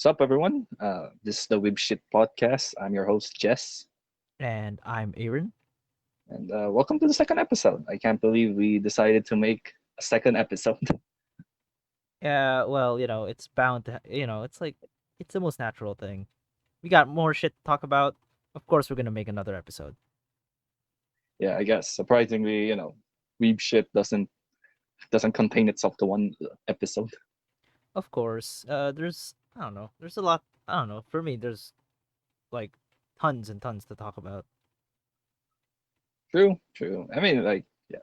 What's up, everyone? This is the Weebshit podcast. I'm your host, Jess, And I'm Aaron. and welcome to the second episode. I can't believe we decided to make a second episode. Yeah, well, it's bound to, it's the most natural thing. We got more shit to talk about. Of course, we're gonna make another episode. Yeah, I guess surprisingly, Weebshit doesn't contain itself to one episode. Of course, I don't know, there's a lot. I don't know. For me, there's like tons and tons to talk about. True, true. I mean, like, yeah,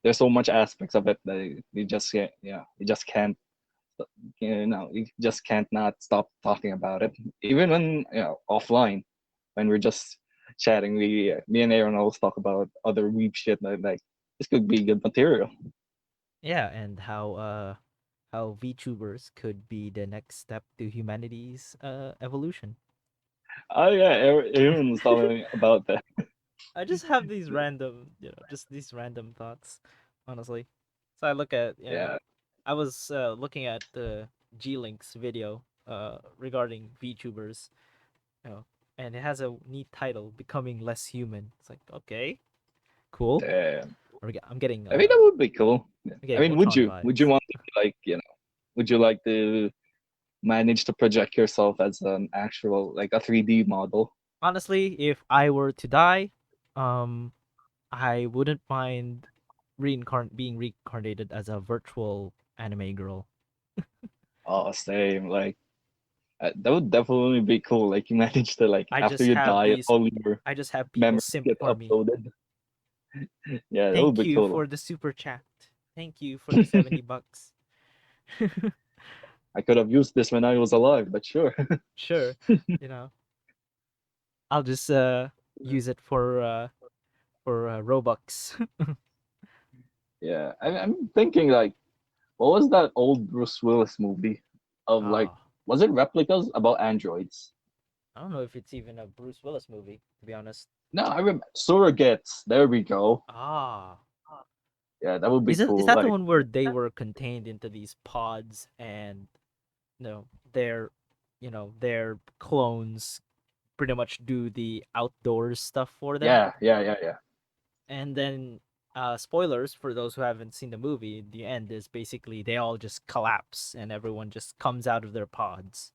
there's so much aspects of it that you just can't, you just can't, you just can't not stop talking about it. Even when offline, when we're just chatting, me and Aaron always talk about other weeb shit like this could be good material. Yeah, and how VTubers could be the next step to humanity's evolution. Oh yeah, Aaron was talking about that. I just have these random, just these random thoughts, honestly. So I look at, Yeah. I was looking at the G Link's video regarding VTubers, you know, and it has a neat title, "Becoming Less Human." It's like, okay, cool. Damn. I'm getting I think that would be cool. Yeah. I'm I getting mean, would Ultron you vibes. want to would you like to manage to project yourself as an actual like a 3D model? Honestly, if I were to die, um, I wouldn't mind being reincarnated as a virtual anime girl. Oh, same. Like that would definitely be cool. Like you manage to like I after just you have die, these. all your I just have people memories simp get for me. uploaded. Yeah, that would Thank be you cool. for the super chat. Thank you for the $70. I could have used this when I was alive, but sure. Sure, you know, I'll just use it for Robux. Yeah, I'm thinking like, what was that old Bruce Willis movie of like, Ah, was it replicas about androids? I don't know if it's even a Bruce Willis movie, to be honest. No, I remember surrogates. There we go. Ah, Yeah, that would be is cool. that the Like, one where they were contained into these pods and their their clones pretty much do the outdoors stuff for them? yeah. And then spoilers for those who haven't seen the movie, the end is basically they all just collapse and everyone just comes out of their pods,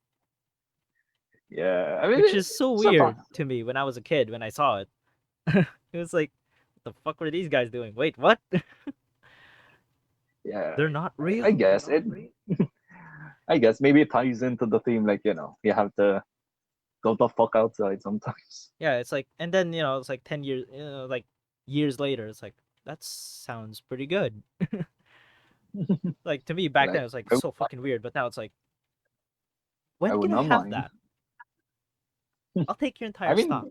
Yeah, I mean, which is so surprise. weird to me when I was a kid when I saw it. It was like, what the fuck were these guys doing? Wait, what? Yeah, They're not I real? guess it. I guess maybe it ties into the theme. Like, you have to go the fuck outside sometimes. Yeah, it's like, and then it's like 10 years, like years later, it's like that sounds pretty good. Like to me back then, Like, it was like I, so fucking weird, but now it's like, I when would can I not have mind. that? I'll take your I entire stock.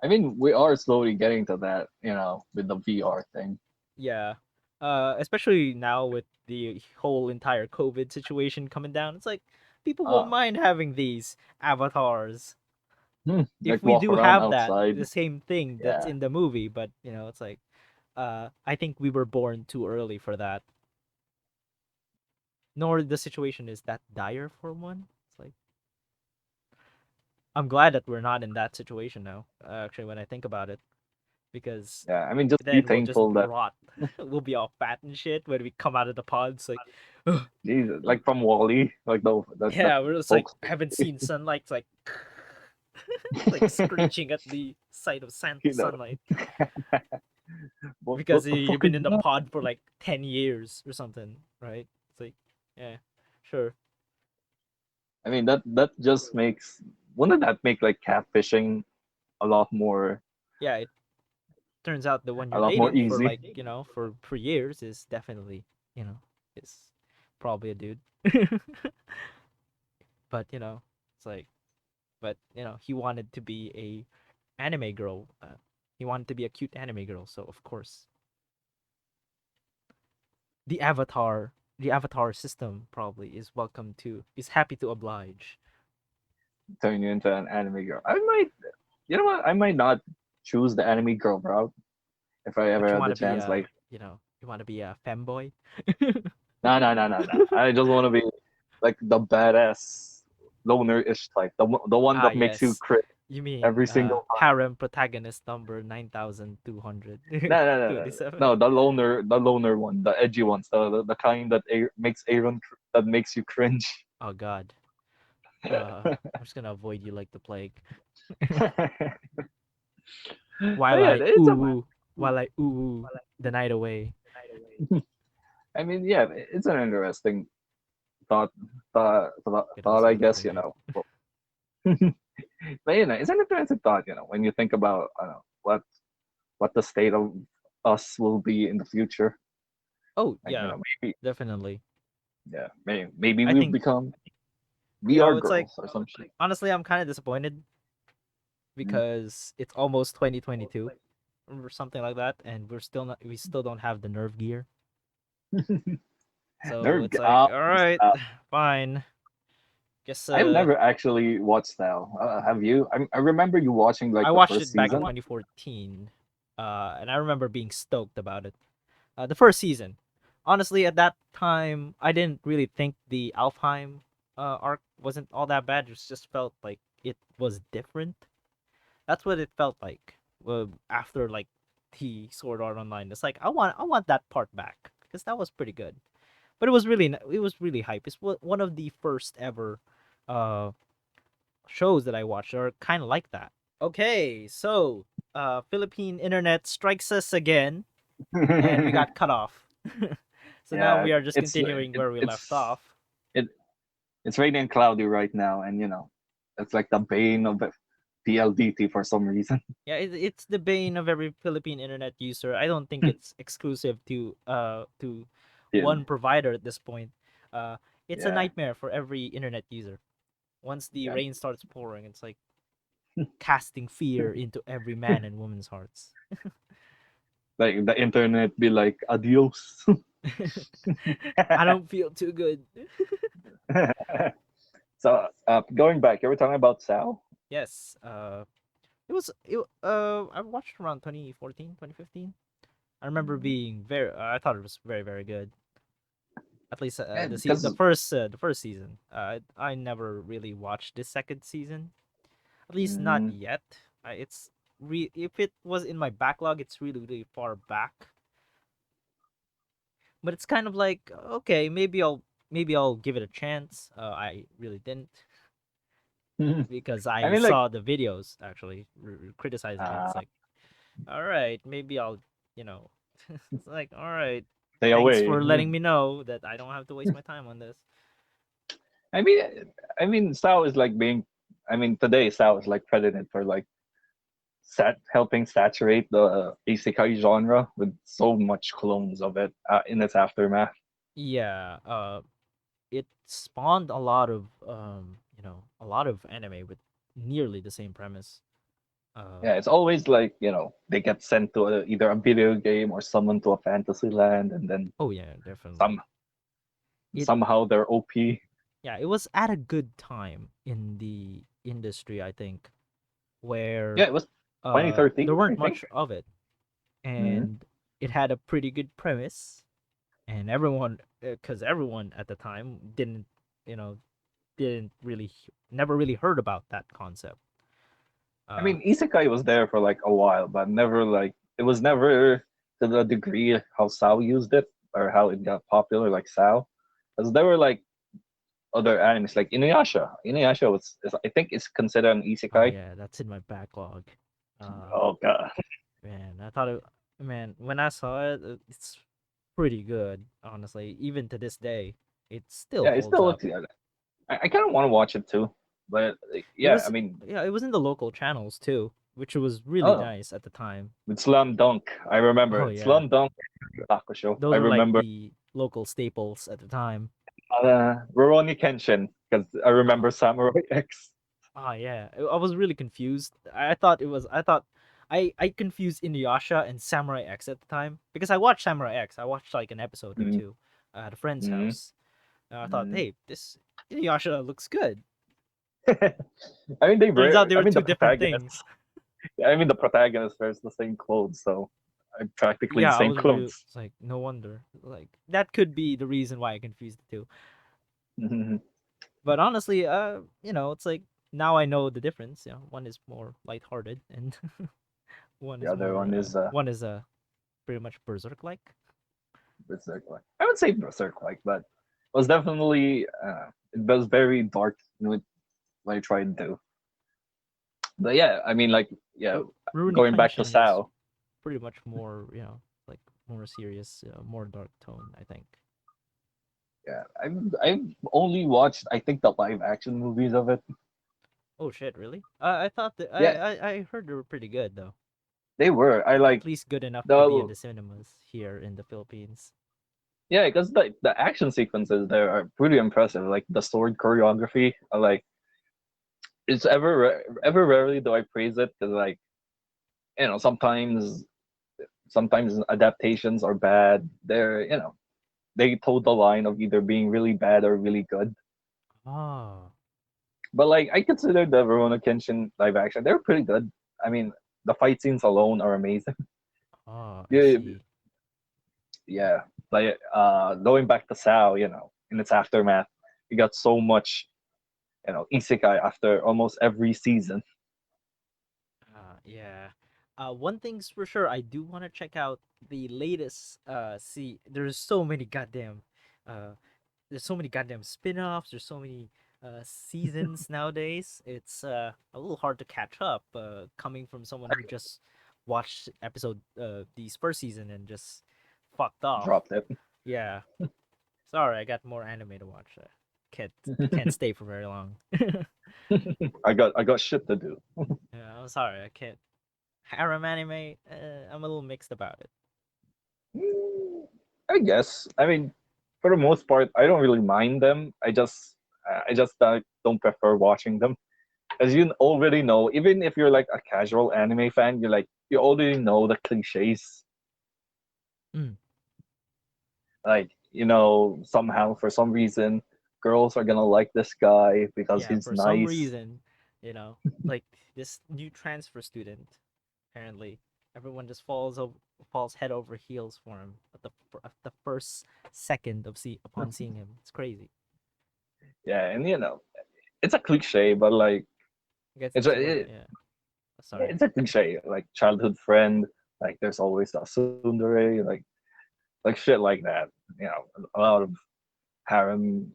mean, we are slowly getting to that. With the VR thing. Yeah. Especially now with the whole entire COVID situation coming down, it's like people won't Uh, mind having these avatars if like we walk do around have that, outside. the same thing that's Yeah, in the movie. But it's like, I think we were born too early for that. Nor the situation is that dire for one. It's like I'm glad that we're not in that situation now. Actually, when I think about it, because yeah. I mean, just be then we'll just thankful that rot. We'll be all fat and shit when we come out of the pods. Like, Jesus, like from Wally, like the yeah, we're just like folks. haven't seen sunlight. It's like like screeching at the sight of you know, sunlight what because the you've fuck is been in the that? pod for like 10 years or something, right? It's like, yeah, sure, I mean, that just makes wouldn't that make like catfishing a lot more yeah. It turns out the one a you're lot more dating for easy? like for years is definitely is probably a dude. But it's like, but he wanted to be a anime girl. He wanted to be a cute anime girl, so of course the avatar system probably is happy to oblige. Turn you into an anime girl. I might, you know what? I might not choose the anime girl route if I But ever you had want the to be chance. Like, a femboy. no. I just want to be like the badass. loner-ish type, the one Ah, that makes you yes. cringe You mean every single time. harem protagonist number 9227? No, the loner one, the edgy ones, the kind that makes Aaron that makes you cringe. Oh god. I'm just gonna avoid you like the plague. But while yeah, I it's a ooh while I ooh the night away. I mean, yeah, it's an interesting thought, Could thought, also I be the guess, grenade. but it's an interesting thought, when you think about, I don't know, what the state of us will be in the future. Oh Like, yeah, maybe, definitely. yeah, maybe I we'll think become VR it's like girls or some shit. honestly I'm kind of disappointed Mm. because it's almost 2022 or something like that, and we still don't have the nerve gear. So Nerve, it's like, all right, uh, fine. Guess I've never actually watched now. Have you? I remember you watching I like the watched first it back in season. 2014, and I remember being stoked about it. The first season, honestly, at that time, I didn't really think the Alfheim arc wasn't all that bad. It just felt like it was different. That's what it felt like. After like the Sword Art Online, it's like I want that part back because that was pretty good. But it was really hype. It's one of the first ever uh shows that I watched are kind of like that. Okay, so Philippine internet strikes us again, and we got cut off. So now Yeah, we are just it's continuing where we left off. it it's raining and cloudy right now, and it's like the bane of the PLDT for some reason. Yeah, it's the bane of every Philippine internet user. I don't think it's exclusive to Yeah, one provider at this point. Uh, it's a yeah, nightmare for every internet user. Once the yeah. rain starts pouring, it's like casting fear into every man and woman's hearts. Like the internet be like adios. I don't feel too good. So going back, you were talking about Sal. Yes, I watched around 2014, 2015. I remember being very I thought it was very very good. At least And because the first season. I never really watched the second season. At least not yet. It's if it was in my backlog, it's really really far back. But it's kind of like okay, maybe I'll give it a chance. I really didn't because I I mean, like, saw the videos actually criticizing it. It's uh, like all right, maybe I'll you know. It's like all right, stay thanks away. for letting me know that I don't have to waste my time on this. I mean, Sao is like being. I mean, today Sao is like credited for like helping saturate the isekai genre with so much clones of it in its aftermath. Yeah, it spawned a lot of a lot of anime with nearly the same premise. Yeah, it's always like they get sent to either a video game or someone to a fantasy land, and then Oh yeah, definitely. some It somehow they're OP. Yeah, it was at a good time in the industry, I think, Yeah, where it was there 2013, I weren't think. much of it, Mm-hmm. and it had a pretty good premise, and everyone, because everyone at the time you know, didn't really, never really heard about that concept. I Uh, mean, isekai was there for like a while, but never like it was never to the degree how Sao used it or how it got popular like Sao. Because there were like other animes like Inuyasha. Inuyasha I think it's considered an oh isekai. yeah, that's in my backlog. Uh, Oh god. Man, I thought man, when I saw it, it's pretty good, honestly. Even to this day, it still Yeah, it holds still up. looks good. I kind of want to watch it too, but It yeah, I was, mean, yeah, it was in the local channels too, which was really oh, nice at the time. with Slam Dunk, I remember Oh it. yeah, Slam Dunk, Taco Show. I those were like remember the local staples at the time. Rurouni Kenshin because I Oh, remember Samurai X. oh yeah, I was really confused. I thought it was, I thought, I confused Inuyasha and Samurai X at the time because I watched Samurai X. I watched like an episode or Mm, two at a friend's mm, house. And I thought, mm. hey, this Inuyasha looks good. I mean, Turns out they I were mean, the two different protagonists. things. I mean, the protagonist wears the same clothes, so practically the Yeah, I same was real. clothes. It's like no wonder. Like that could be the reason why I confused the two. Mhm. But honestly, it's like now I know the difference. One is more lighthearted, and one The is other more. one is Pretty much berserk like. Berserk like. I would say Berserk like, but it was definitely it was very dark when I tried to. But yeah, I mean, like, yeah, Rurouni going back to Kenshin is Sao. pretty much more, like more serious, more dark tone. I think. Yeah, I've only watched I think the live action movies of it. Oh shit, really? I thought that Yeah, I heard they were pretty good though. they were. I At like least good enough to be in the the cinemas here in the Philippines. yeah, because the action sequences there are pretty impressive. Like the sword choreography, I like it's ever rarely do I praise it because like sometimes adaptations are bad. They toe the line of either being really bad or really good. Oh, But like I consider the Verona Kenshin live action, they're pretty good. I mean, the fight scenes alone are amazing. oh, I Yeah, see. yeah. Like going back to Sao, in its aftermath, we got so much, isekai after almost every season. Yeah. One thing's for sure, I do want to check out the latest. See, uh, there's so many goddamn spin-offs. There's so many seasons nowadays. It's a little hard to catch up. Coming from someone who just watched these first season and just fucked off. Dropped it. Yeah. Sorry, I got more anime to watch. Can't stay for very long. I got shit to do. Yeah, I'm sorry, I can't. Harem anime, I'm a little mixed about it. Mm, I guess. I mean, for the most part, I don't really mind them. I just don't prefer watching them. As you already know, even if you're like a casual anime fan, you already know the cliches. Mm. Like, somehow for some reason, girls are gonna like this guy because Yeah, he's for some nice. reason, like this new transfer student, apparently everyone just falls head over heels for him at the first second upon seeing him. It's crazy. Yeah, and it's a cliche, but like I guess it's that's a what. it, Yeah. Sorry. it's a cliche, like childhood friend. Like there's always a tsundere, like shit like that. You know, a lot of harem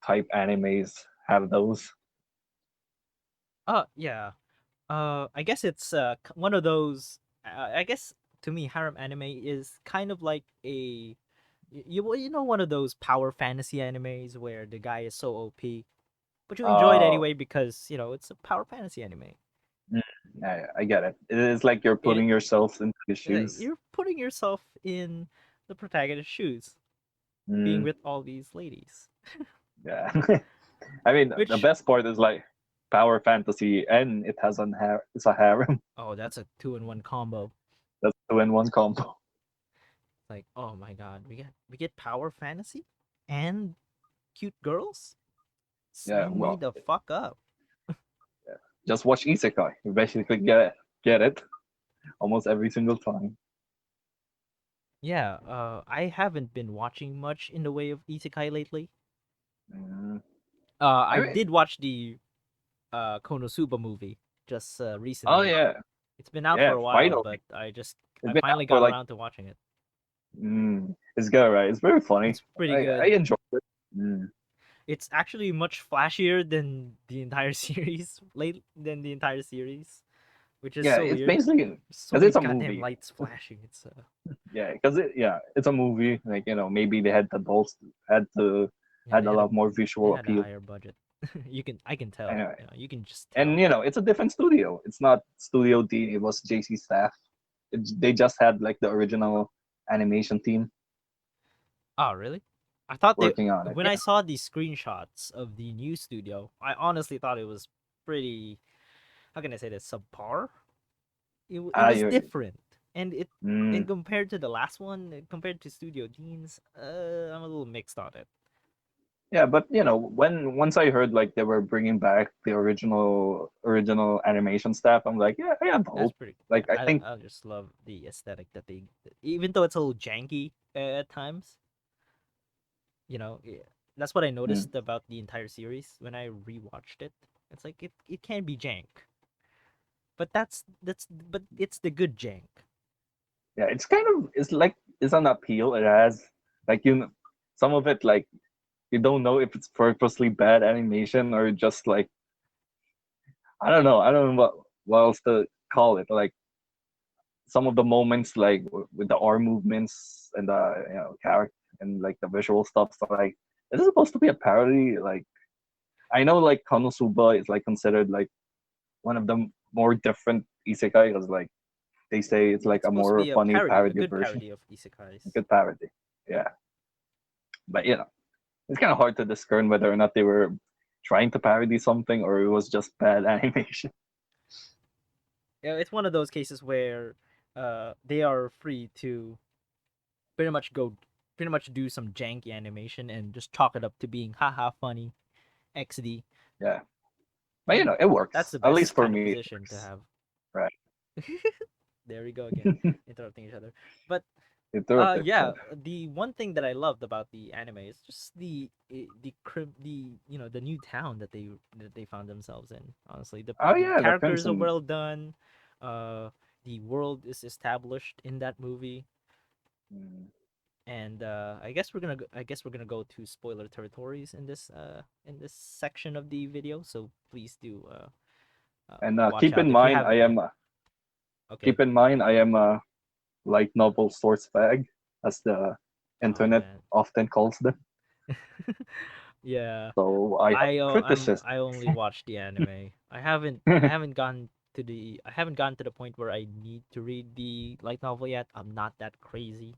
type animes have those. Yeah. I guess it's one of those. I guess to me, harem anime is kind of like one of those power fantasy animes where the guy is so OP, but you enjoy it Oh, anyway because it's a power fantasy anime. mm, I get it. It is like you're It putting yourself into the shoes. You're putting yourself in the protagonist's shoes, being Mm, with all these ladies. yeah. I mean, the Which best part is like power fantasy, and it's a harem. that's a two-in-one combo. That's two in one combo. Like, oh my god, we get power fantasy and cute girls. Yeah, Sign me well, the fuck up. just watch Isekai. You basically get it almost every single time. Yeah, I haven't been watching much in the way of isekai lately. Mm, I I mean, did watch the Konosuba movie just oh recently. yeah, It's been out for yeah. a while, Finally, but it's I been out finally for got like around to watching it. it's good, right? It's very funny. It's pretty I good. enjoy it. Mm. It's actually much flashier than the entire series, which is Yeah, so it's weird. basically So because many it's a goddamn movie. lights flashing. It's Yeah, because it's a movie. Like maybe they yeah, had a lot more they visual had a appeal. higher budget. I can tell. Anyway, You can just and tell. it's a different studio. It's not Studio D. It was JC staff. They just had like the original animation team Oh, really? I thought they working on it. when I Yeah. saw these screenshots of the new studio, I honestly thought it was pretty. How can I say this? Subpar. It Ah, was you different, and mm, compared to the last one, compared to Studio Dean's, I'm a little mixed on it. yeah, but when once I heard like they were bringing back the original animation staff, I'm like, yeah, I have That's hope. pretty. Yeah, Like I think I just love the aesthetic that even though it's a little janky at times, yeah, That's what I Mm. noticed about the entire series when I rewatched it. It's like it can be jank, but but it's the good jank. Yeah, it's kind of it's like it's an appeal. It has like some of it like you don't know if it's purposely bad animation or just like I don't know what else to call it. Like some of the moments like with the arm movements and the character and like the visual stuff. So like is it supposed to be a parody? Like I know like Konosuba is like considered like one of the more different isekai because like they say it's like It's a supposed to more be funny a parody good version, parody of isekais. a good parody. Yeah, but it's kind of hard to discern whether or not they were trying to parody something or it was just bad animation. Yeah, it's one of those cases where they are free to pretty much go pretty much do some janky animation and just chalk it up to being haha funny XD. Yeah, but And it that's works. the At least best for kind of me, it position to works. have. Right. There we go again, interrupting each other. But Interrupted. yeah, the one thing that I loved about the anime is just the the new town that they found themselves in. Honestly, Oh the yeah, the characters are Crimson. well done. The world is established in that movie, Mm. and I guess we're gonna go to spoiler territories in this section of the video. So please do And watch out if you haven't yet. Okay. keep in mind I am a light novel source fag, as the Oh internet man. often calls them. Yeah. So I have criticism. I only watched the anime. I haven't gotten to the point where I need to read the light novel yet. I'm not that crazy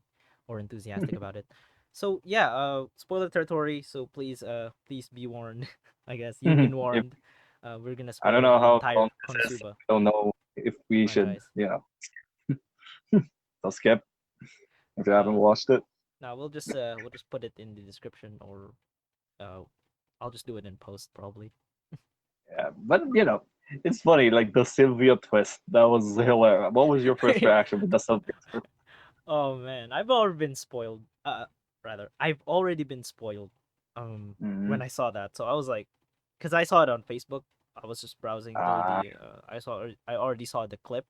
or enthusiastic about it. So yeah, spoiler territory, so please be warned. I guess you've been if warned. We're gonna I don't spoil know the how entire long this is, Konosuba I don't know if we should, franchise. so skip if you haven't Uh watched it. Now we'll just put it in the description, or uh I'll just do it in post probably. Yeah, but it's funny, like the Sylvia twist. That was hilarious. What was your first reaction with the Sylvia twist? Oh man, I've already been spoiled. I've already been spoiled. Mm-hmm. When I saw that, so I was like, because I saw it on Facebook. I was just browsing through Uh, the. I already saw the clip,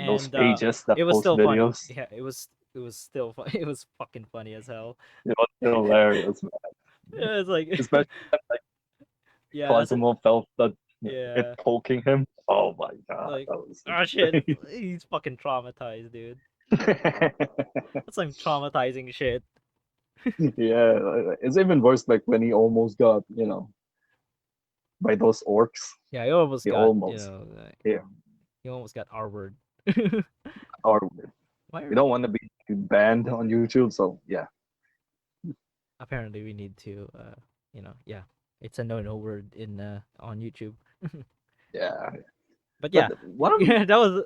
those and pages that it was post still funny. videos. Yeah, it was still it was fucking funny as hell. It was hilarious, man. Yeah, it's like, Especially when, like yeah, that's it. Quasimo felt that it Yeah, poking him. Oh my god, like, that was oh shit, insane. he's fucking traumatized, dude. That's some traumatizing shit. Yeah, it's even worse. Like when he almost got, by those orcs. Yeah, he almost He got almost, yeah, he almost got R word. or Why we are don't want to be banned on YouTube. So yeah, apparently we need to yeah, it's a no word in on YouTube. yeah. But But yeah, one of yeah, that was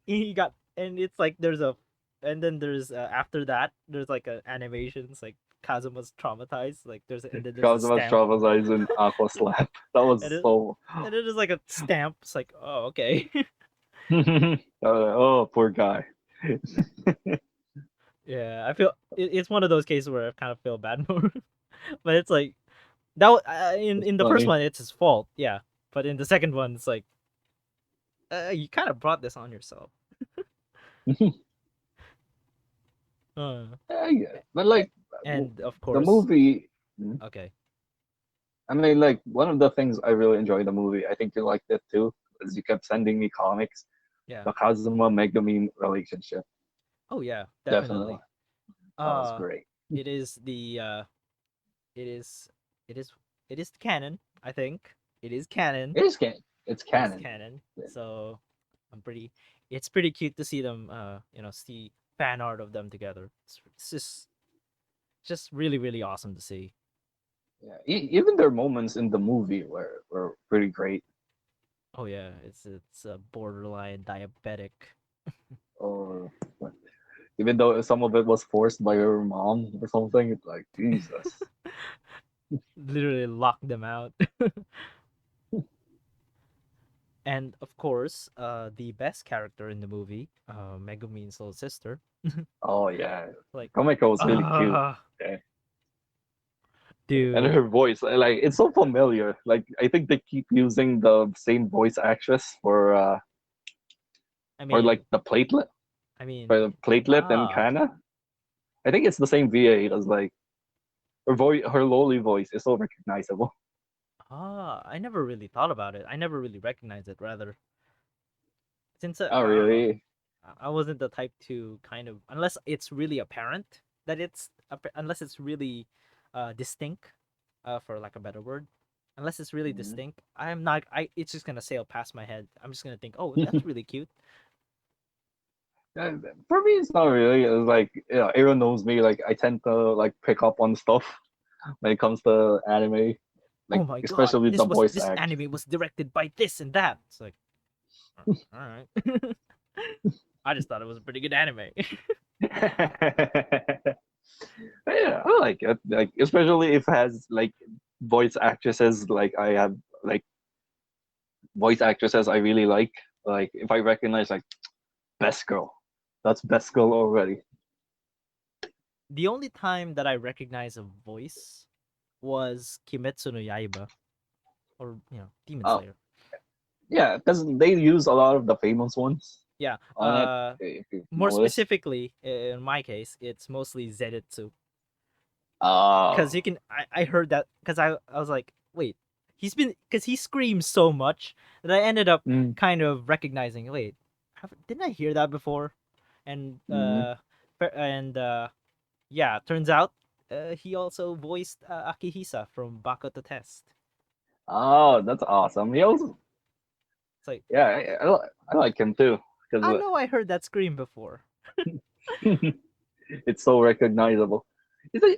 he got, and it's like there's a, and then there's after that there's like a animation. It's like Kazuma's traumatized. Like and then there's a Kazuma's stamp, traumatized in Aqua Slap. That and was it so. and it is like a stamp. It's like, oh, okay. Oh, poor guy. Yeah, I feel it's one of those cases where I kind of feel bad for him. But it's like It's in the first funny. one it's his fault, yeah. But in the second one, it's like, you kind of brought this on yourself. Uh, Yeah, yeah. a- But like and of the course, movie, okay, I mean, like one of the things I really enjoyed the movie. I think you liked it too, is you kept sending me comics. yeah. The Kazuma Megami relationship. Oh yeah, Definitely, definitely. that was Uh, great. it is the it is it is it is canon. I think it is canon. It is canon. It's It is canon. canon. Yeah. So I'm pretty. It's pretty cute to see them. See fan art of them together. It's just really really awesome to see. Yeah. Even their moments in the movie were pretty great. Oh yeah, it's a borderline diabetic. Or even though some of it was forced by her mom or something, it's like Jesus. Literally lock them out. And of course, the best character in the movie, Megumin's little sister. Oh yeah, Like, Komiko was really cute. ah, Yeah. And Dude, her voice, like it's so familiar. Like I think they keep using the same voice actress I for mean, like the platelet, I mean, for the platelet and ah, Kana. I think it's the same VA as like her voice. Her lowly voice is so recognizable. I never really thought about it. I never really recognized it. Rather, since Oh I don't know, really? I wasn't the type to kind of unless it's really apparent that unless it's really distinct, for like a better word. Unless it's really Mhm. distinct, I'm not. It's just gonna sail past my head. I'm just gonna think, oh, that's really cute. Uh, For me, it's not really. It's like everyone knows me. Like I tend to like pick up on stuff when it comes to anime, Oh like my god, especially the voice this act. anime was directed by this and that. It's like, all right. I just thought it was a pretty good anime. Yeah, I like it. Like especially if it has like voice actresses like I have like voice actresses I really like. Like if I recognize like best girl, that's best girl already. The only time that I recognize a voice was Kimetsu no Yaiba, or Demon Oh Slayer. yeah, because they use a lot of the famous ones Yeah. on it. If you More notice. specifically, in my case, it's mostly Zenitsu, because Oh. you can. I heard that because I was like, wait, because he screams so much that I ended up Mm, kind of recognizing. Wait, didn't I hear that before? And mm. and yeah, turns out he also voiced Akihisa from Bakuto Test. Oh, that's awesome. He also, It's like, yeah, I like him too I because know I heard that scream before. it's so recognizable. He's, a,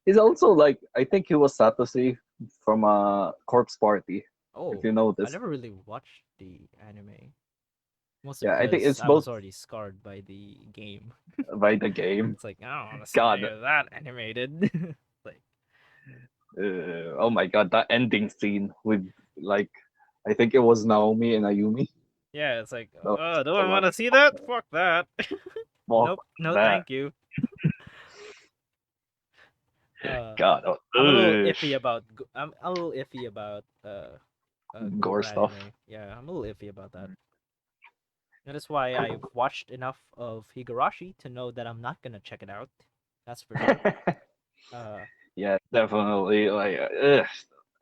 he's also like I think he was Satoshi from Corpse Party, if Oh, you I noticed. never really watched the anime, mostly Yeah, I think because it's I was both already scarred by the game. by the game. It's like, I don't want to see any God, of that animated. Like, oh my God, that ending scene with like I think it was Naomi and Ayumi. yeah, it's like, That was do so I want like, to see that? Fuck that. fuck Nope, no, that. thank you. Uh, God, I'm a little ugh, iffy about. I'm a little iffy about gore gore stuff. anime. Yeah, I'm a little iffy about that. That is why I've watched enough of Higurashi to know that I'm not gonna check it out. That's for sure. Uh, Yeah, definitely. Like,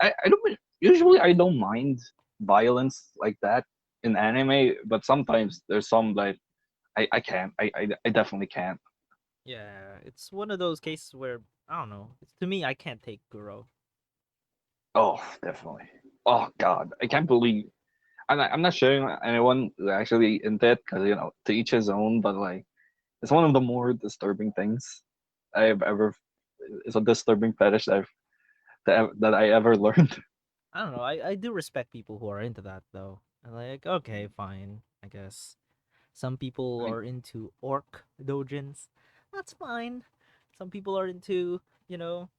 I don't usually I don't mind violence like that in anime, but sometimes there's some like I can't. I definitely can't. yeah, it's one of those cases where I don't know. It's, to me, I can't take Guro. Oh, definitely. Oh God, I can't believe. I'm not sharing anyone who's actually into it because to each his own. But like, it's one of the more disturbing things I've ever. It's a disturbing fetish that I ever learned. I don't know. I do respect people who are into that though. I'm like, okay, fine, I guess. Some I people mean, are into orc dojins. That's fine. Some people are into, you know,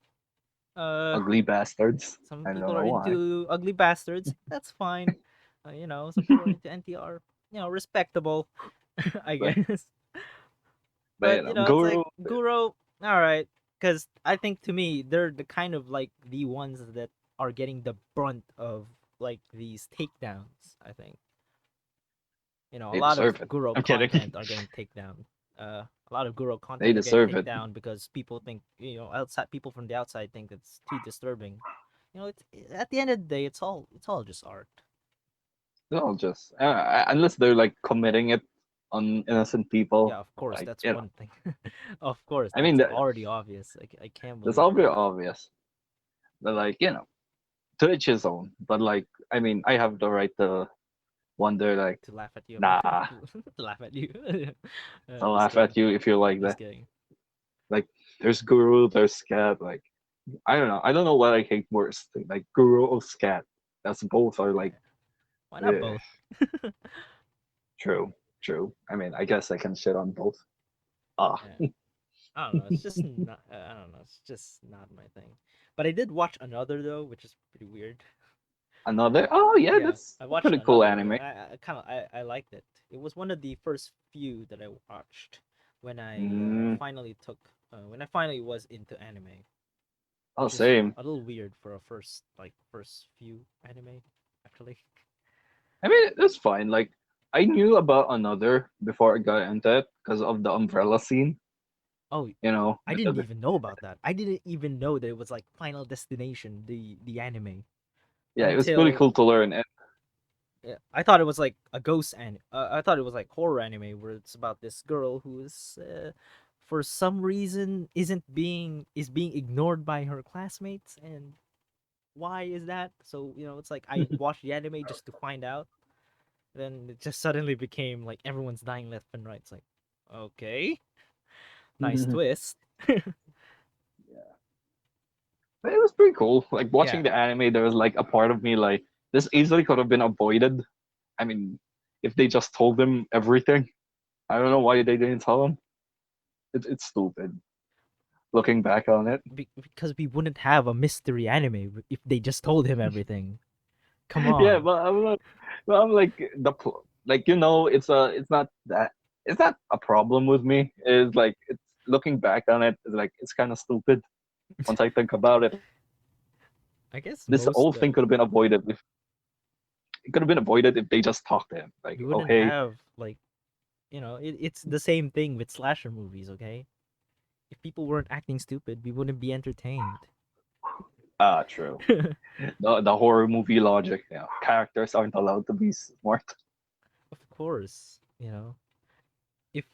uh, ugly bastards. some I don't people know are why, into ugly bastards. That's fine. Some people are into NTR. Respectable, I but guess. but But it's like Guru. Guro. All right, because I think to me they're the kind of like the ones that are getting the brunt of like these takedowns. I think a They lot of deserve it. Guro I'm kidding. content are getting takedown. A lot of Guro They content are getting deserve it. takedown because people think outside people from the outside think it's too disturbing. It's at the end of the day, it's all just art. No, just unless they're like committing it on innocent Yeah, people, of course, like that's one thing. Of course, I mean, that's already obvious. Like I can't that's believe all very obvious. But like to each his own. But like, I mean, I have the right to wonder. Like, to laugh at you about nah, to laugh at you. I'll Just laugh kidding. at you if you like Just that. kidding. Like, there's Guru, there's Scat. Like, I don't know. I don't know what I hate worse. Like Guru or Scat. That's both are like, Yeah. Why not eh, both? true, true. I mean, I guess I can shit on both. Ah, Yeah. I don't know. It's just not. I don't know. It's just not my thing. But I did watch another though, which is pretty weird. another. Oh yeah, Yeah, that's I a watched pretty cool another. anime. I kind of I liked it. It was one of the first few that I watched when I Mm, finally took when I finally was into anime. Oh, which is same. a little weird for a first few anime, actually. I mean, it's fine. Like, I knew about another before I got into it because of the umbrella scene. Oh, You know, I didn't even know about that. I didn't even know that it was like Final Destination, the anime, yeah, it was pretty until cool to learn. And yeah, I thought it was like a ghost anime. I thought it was like horror anime where it's about this girl who is, for some reason, is being ignored by her classmates, and why is that? So it's like I watched the anime just to find out. Then it just suddenly became like everyone's dying left and right. It's like, okay, nice yeah, twist. but it was pretty cool. Like Yeah, watching the anime, there was like a part of me like this easily could have been avoided. I mean, if they just told him everything, I don't know why they didn't tell him. It's stupid looking back on it. because we wouldn't have a mystery anime if they just told him everything. Come Yeah, on. but I'm like like it's not that it's not a problem with me. It's like it's looking back on it, it's like it's kind of stupid once I think about it. I guess This whole thing could have been avoided if it could have been avoided if they just talked to him. Like, we oh wouldn't hey, have like it's the same thing with slasher movies. Okay, if people weren't acting stupid, we wouldn't be entertained. true. The horror movie logic. Characters aren't allowed to be smart. Of course, if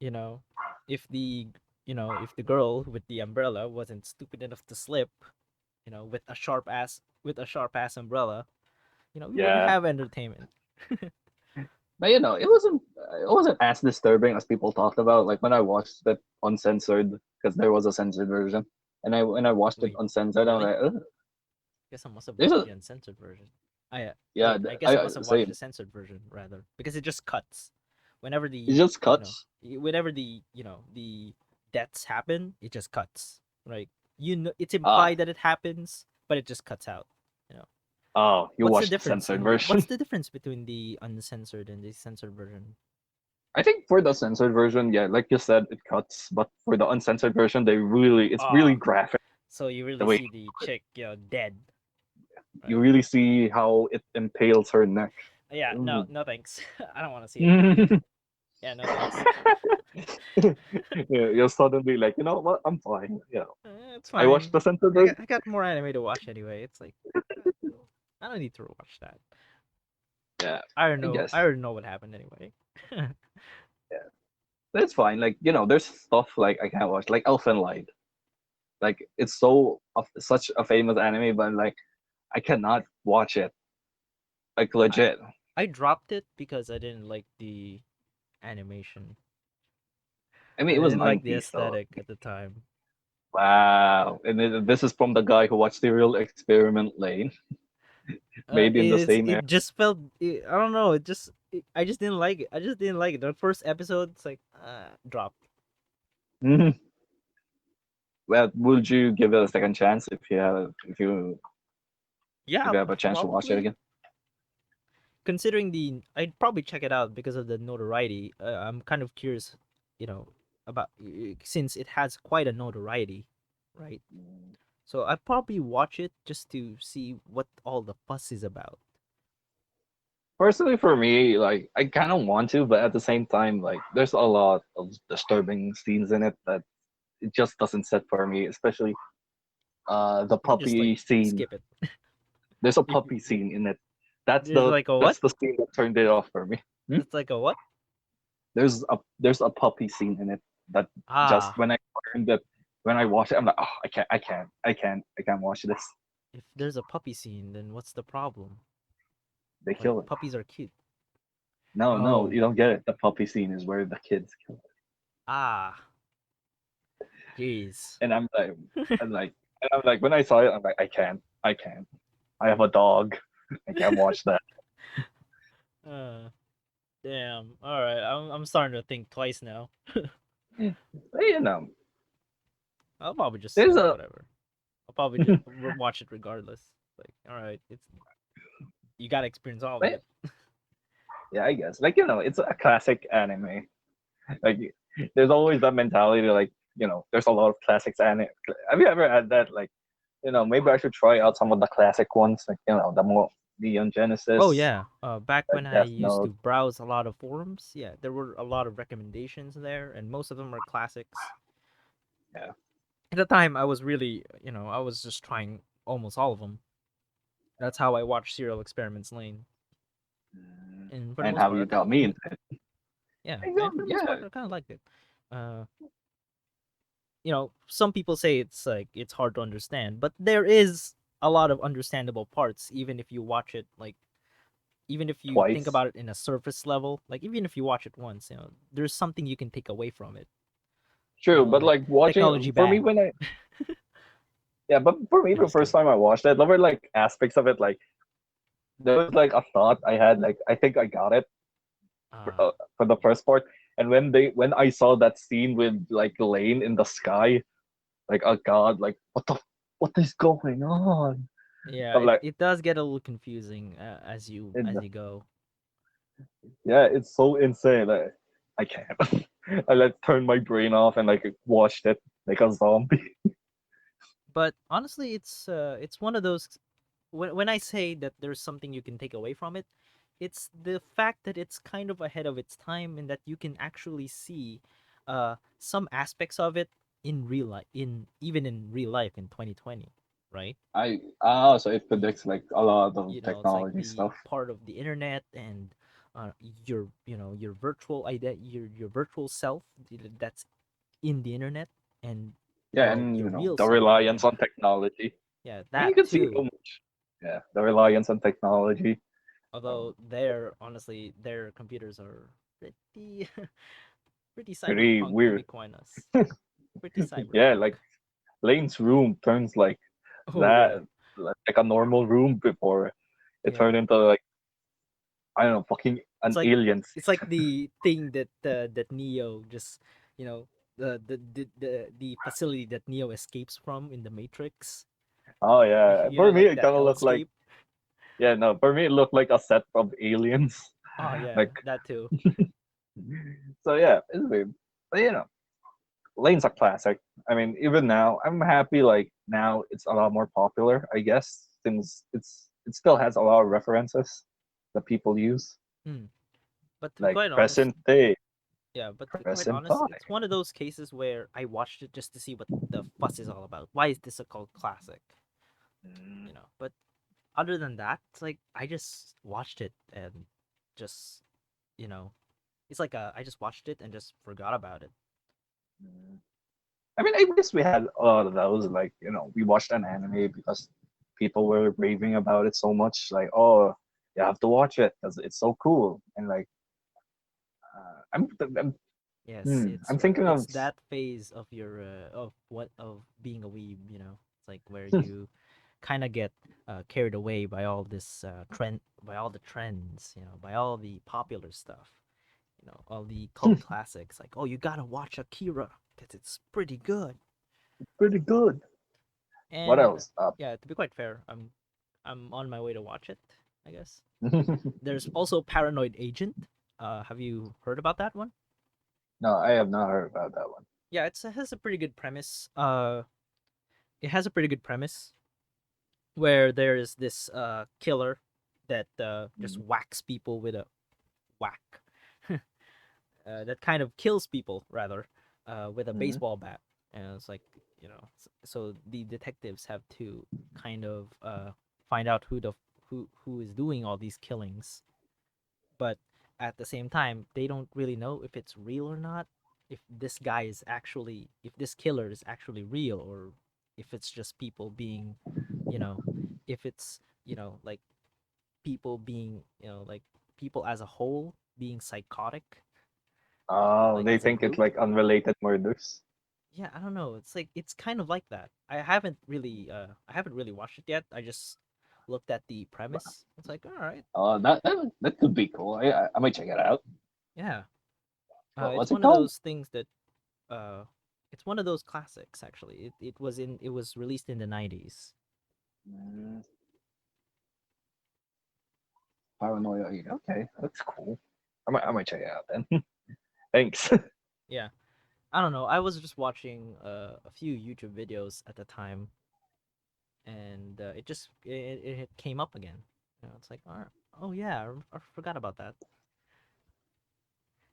you know, if the if the girl with the umbrella wasn't stupid enough to slip, with a sharp ass umbrella, we wouldn't Yeah, have entertainment. but it wasn't as disturbing as people talked about. Like when I watched it uncensored, because there was a censored version, and when I watched it Wait, uncensored, I was really? like, ugh. Guess I must have There's watched a the uncensored version. yeah, Wait, I guess I I must have watched same. the censored version rather because it just cuts whenever It the just cuts. whenever the deaths happen, it just cuts. Right? It's Ah, implied that it happens, but it just cuts out. You know, oh, you what's the watched the difference censored in the what's version. the difference between the uncensored and the censored version? I think for the censored version, yeah, like you said, it cuts. But for the uncensored version, it's really Ah, graphic. so you The really way see the chick, dead, you right? really see how it impales her neck. Yeah, no, Ooh. no thanks. I don't want to see it. yeah, Yeah, no thanks. you're suddenly like, you know what? I'm fine. It's I watched fine. the censored I version. got, I got more anime to watch anyway. It's like uh, I don't need to watch that. Yeah, I don't I know. guess. I already know what happened anyway. Yeah, that's fine. Like there's stuff like I can't watch, like Elfen Lied. Like it's such a famous anime, but like I cannot watch it. Like I legit. I dropped it because I didn't like the animation. I mean, I it was didn't like the 90s, so aesthetic at the time. wow. And this is from the guy who watched the real Experiment Lane, made in the same era. It just felt I don't know. I just didn't like it. I just didn't like it. The first episode, it's like dropped. Mhm. Well, would you give it a second chance if Yeah, you have a chance to watch it probably. again? Considering I'd probably check it out because of the notoriety. I'm kind of curious, you know, about since it has quite a notoriety, right? So I'd probably watch it just to see what all the fuss is about. Personally, for me, like I kind of want to, but at the same time, like there's a lot of disturbing scenes in it that it just doesn't set for me. Especially the You can just like puppy scene. skip it. There's a You, puppy scene in it. That's there's the like a what? that's the scene that turned it off for me. Hmm? That's like a what? There's a puppy scene in it that just Ah, when I watch it, I'm like, oh, I can't watch this. if there's a puppy scene, then what's the problem? They Like kill it. puppies are cute. No, no, Oh, you don't get it. The puppy scene is where the kids kill it. ah, jeez. And I'm like, when I saw it, I'm like, I can't. I have a dog. I can't watch that. uh, damn. All right, I'm starting to think twice now. But, I'll probably just there's a whatever. I'll probably just watch it regardless. Like, all right, it's you got to experience all of but, it. yeah, I guess. Like, it's a classic anime. Like, there's always that mentality like there's a lot of classics. And have you ever had that, like, maybe I should try out some of the classic ones, like, the more Neon Oh Genesis, yeah. Back when I Death used to Note. browse a lot of forums, yeah, there were a lot of recommendations there, and most of them are classics. Yeah. At the time, I was really, I was just trying almost all of them. That's how I watched Serial Experiments Lane, and for the And most how part, I you kind of got me liked it. into it. Yeah, and for the most Yeah, part, I kind of liked it. Uh, some people say it's like it's hard to understand, but there is a lot of understandable parts, even if you watch it like even if you think twice. about it in a surface level, like even if you watch it once, there's something you can take away from it. True, but Like like technology watching for me bad. when I yeah, but for me I'm the just first kidding. time I watched it, there were like aspects of it, like there was like a thought I had, like I think I got it Uh, for the first part, and when I saw that scene with like Lane in the sky, like oh god, like what is going on? yeah, I'm it, like, it does get a little confusing as you it, as you go. yeah, it's so insane. Like, I can't. I like turned my brain off and like watched it like a zombie. But honestly, it's one of those when I say that there's something you can take away from it, it's the fact that it's kind of ahead of its time and that you can actually see some aspects of it in real life in even in real life in 2020, right? So it Y- predicts like a lot of it's like technology the stuff. part of the internet and your virtual your virtual self that's in the internet and Yeah, and your real the self reliance and on technology. yeah, I mean, you that can see so too. much. Yeah, the reliance on technology. Although their honestly their computers are pretty pretty Pretty cyberpunk to be weird. quite honest. Pretty Yeah, cyberpunk. like Lane's room turns like Oh yeah. that, like a normal room before it Yeah. turned into like, I don't know, fucking It's an like alien it's like city. the thing that Neo just the facility that Neo escapes from in the Matrix. Oh yeah, for me Like it that kind of looked like, hellscape. yeah, no, for me it looked like a set of aliens. Oh yeah, Like, that too. so yeah, it's weird. But Lane's a classic. I mean, even now, I'm happy. Like now, it's a lot more popular. I guess since it still has a lot of references that people use, Hmm. But to be like quite honest, present day, yeah, but to be quite present honest, time. it's one of those cases where I watched it just to see what the fuss is all about. Why is this a cult classic? Mm, But other than that, it's like I just watched it and just you know, it's like I just watched it and just forgot about it. mm. I mean, I guess we had a lot of those. Like we watched an anime because people were raving about it so much. Like, oh, you have to watch it because it's so cool. And like, I'm Yes, I'm thinking of it's that phase of your of being a weeb. It's like where you kind of get carried away by all this trend, by all the trends, by all the popular stuff, all the cult classics. Like, oh, you gotta watch Akira because it's pretty good. pretty good. What And else? yeah, to be quite fair, I'm on my way to watch it. I guess there's also Paranoid Agent. Have you heard about that one? No, I have not heard about that one. Yeah, it has a pretty good premise. It has a pretty good premise where there is this killer that just Mm, whacks people with a whack, that kind of kills people rather with a mm, baseball bat. And it's like so the detectives have to kind of find out who is doing all these killings, but at the same time they don't really know if it's real or not, if this killer is actually real, or if it's just people being you know if it's like people being like people as a whole being psychotic, oh, like they as a think it's group. like unrelated murders. Yeah, I don't know, it's like it's kind of like that. I haven't really watched it yet. I just looked at the premise. It's like, all right. That could be cool. I might check it out. Yeah. It's What's it one of called? those things that uh it's one of those classics actually. It was released in the 90s. Mm, Paranoia. Okay, that's cool. I might check it out then. Thanks. Yeah. I don't know. I was just watching a few YouTube videos at the time, and it came up again. It's like, oh yeah, I forgot about that.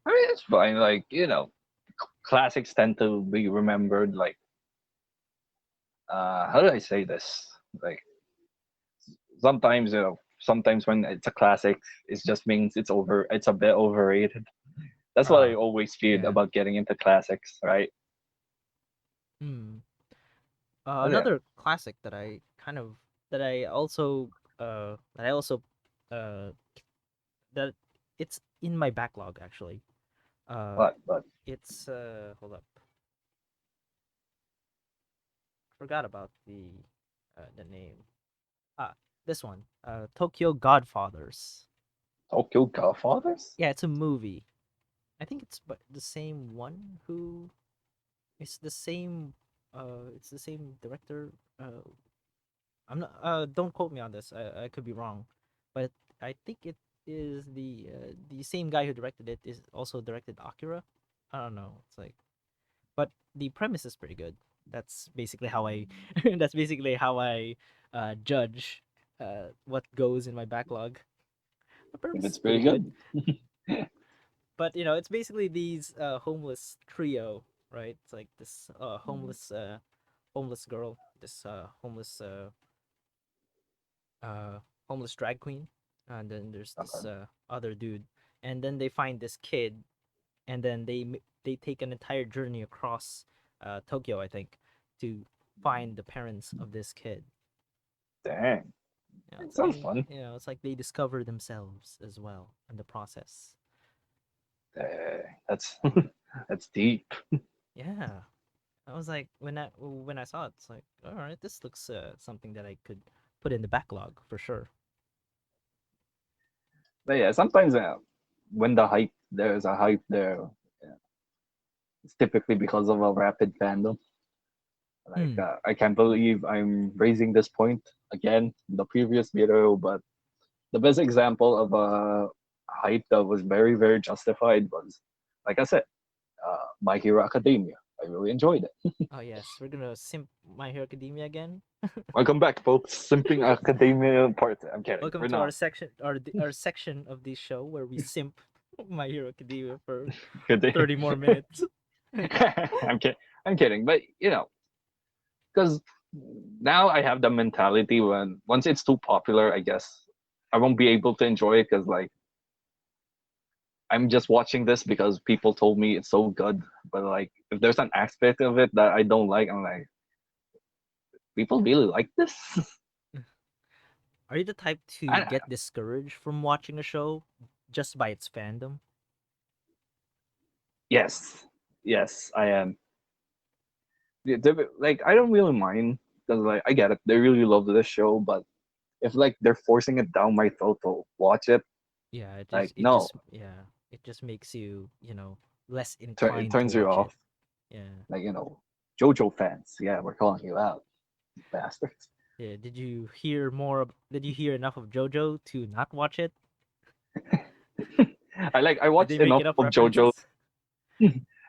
I mean, it's fine. Like, classics tend to be remembered. Like, how do I say this? Like, sometimes, sometimes when it's a classic, it just means it's a bit overrated. That's what I Ah, always feared yeah. about getting into classics, right? Hmm. But yeah, Another classic that I also that I also uh that it's in my backlog actually. Uh, but it's hold up, forgot about the name. Ah, this one. Tokyo Godfathers. Tokyo Godfathers? Yeah, it's a movie. I think it's but the same one who it's the same it's the same director. I'm not don't quote me on this. I could be wrong. But I think it is the same guy who directed it is also directed Akira. I don't know. It's like but the premise is pretty good. That's basically how I that's basically how I judge what goes in my backlog. The If premise it's is pretty pretty good. good. But it's basically these homeless trio, right? It's like this homeless girl, this uh homeless drag queen, and then there's this Okay. other dude, and then they find this kid, and then they take an entire journey across Tokyo, I think, to find the parents of this kid. Dang. It sounds fun. It's like they discover themselves as well in the process. Dang. That's that's deep. Yeah, I was like, when I saw it, it's like, all right, this looks something that I could put in the backlog for sure. But yeah, sometimes when there's a hype there, yeah, it's typically because of a rapid fandom. Like, Hmm. I can't believe I'm raising this point again in the previous video, but the best example of a hype that was very, very justified was, like I said, My Hero Academia. I really enjoyed it. Oh yes, we're gonna simp My Hero Academia again. Welcome back, folks. Simping Academia part. I'm kidding. Welcome We're to our not. section, our section of the show where we simp My Hero Academia for Good day. 30 more minutes. I'm kidding. I'm kidding. But because now I have the mentality when once it's too popular, I guess I won't be able to enjoy it because like I'm just watching this because people told me it's so good. But like if there's an aspect of it that I don't like, I'm like, people really like this? Are you the type to I, get discouraged from watching a show just by its fandom? yes, yes, I am. Like I don't really mind because like I get it. They really love this show, but if like they're forcing it down my throat to watch it, Yeah, like no, it just makes you, less it inclined to turns you watch it. off. Yeah. Like JoJo fans, yeah, we're calling you out, bastards. Yeah, did you hear enough of JoJo to not watch it? I Did they watched make enough enough of JoJo. references?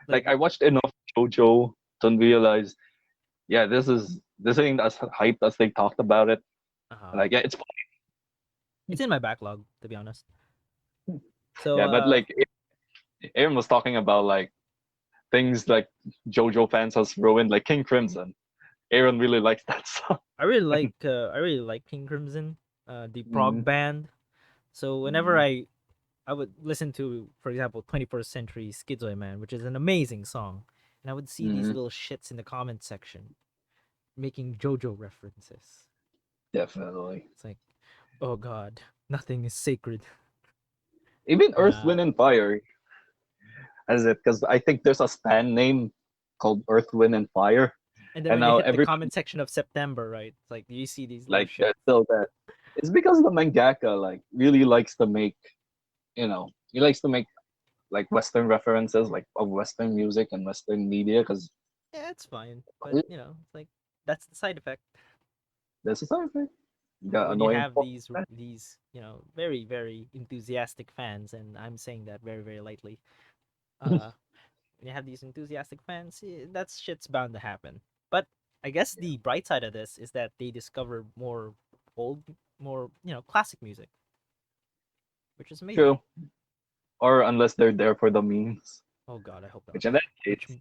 Like Like I watched enough JoJo to realize, yeah, this ain't as hyped as they talked about it. uh Like yeah, it's it's in my backlog to be honest. So yeah, but like Aaron was talking about like things like JoJo fans has ruined, like King Crimson. Aaron really likes that song. I really like King Crimson, the prog Mm-hmm. band. So whenever I would listen to, for example, 21st Century Schizoid Man, which is an amazing song, and I would see these Mm-hmm. little shits in the comment section making JoJo references. Definitely. It's like, oh god, nothing is sacred. Even Earth, Uh, Wind, and Fire has it because I think there's a span name called Earth, Wind, and Fire, and then and when you now hit the everybody comment section of September, right? It's like you see these little like shits. they're still there. It's because the mangaka like really likes to make he likes to make like Western references like of Western music and Western media because Yeah, it's fine, but it's like that's the side effect this is something. The when you annoying have part. these very enthusiastic fans, and I'm saying that very lightly. Uh, when you have these enthusiastic fans, that shit's bound to happen. But I guess the bright side of this is that they discover more old, more classic music, which is amazing. True. Or unless they're there for the memes, Oh God, I hope not. which in that Which, case,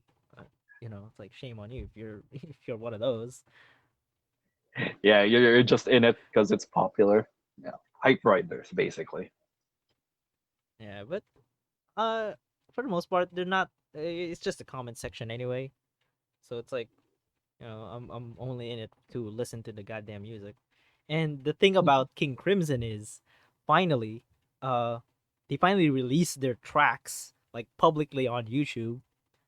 it's like shame on you if you're if you're one of those. yeah, you're just in it because it's popular. Yeah, hype riders basically. Yeah, but uh, for the most part, they're not. It's just a comment section anyway, so it's like I'm only in it to listen to the goddamn music. And the thing about King Crimson is, finally, uh, they finally released their tracks like publicly on YouTube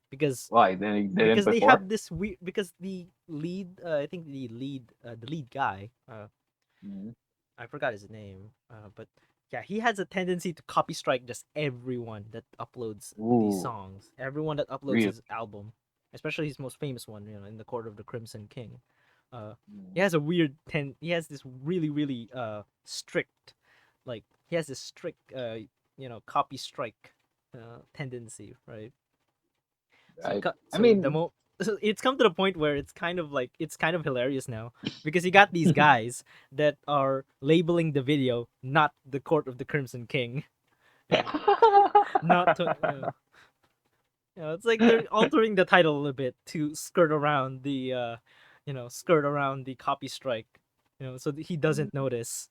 because Why they didn't they before? have this weird because the lead I think the lead guy Mhm. I forgot his name, but yeah, he has a tendency to copy strike just everyone that uploads these Ooh, songs, everyone that uploads real. his album, especially his most famous one, in the Court of the Crimson King. Uh, he Mhm. has a weird he has this really strict, like he has this strict copy strike tendency, right? So I, I so the mean, so it's come to the point where it's kind of hilarious now because you got these guys that are labeling the video not the Court of the Crimson King, you know, not to, it's like they're altering the title a little bit to skirt around skirt around the copy strike, so that he doesn't notice.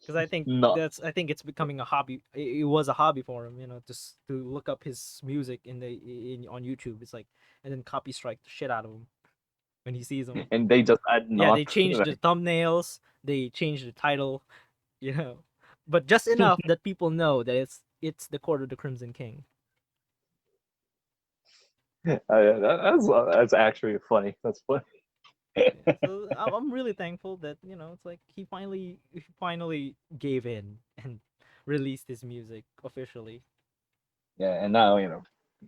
Because not, I think it's becoming a hobby. It was a hobby for him, to look up his music on YouTube. It's like and then copy strike the shit out of him when he sees them. and they just add Yeah, they not. changed the thumbnails, they changed the title, you know, but just enough that people know that it's the Court of the Crimson King. That's actually funny. That's funny. Yeah, so I'm really thankful that it's like he finally gave in and released his music officially. Yeah, and now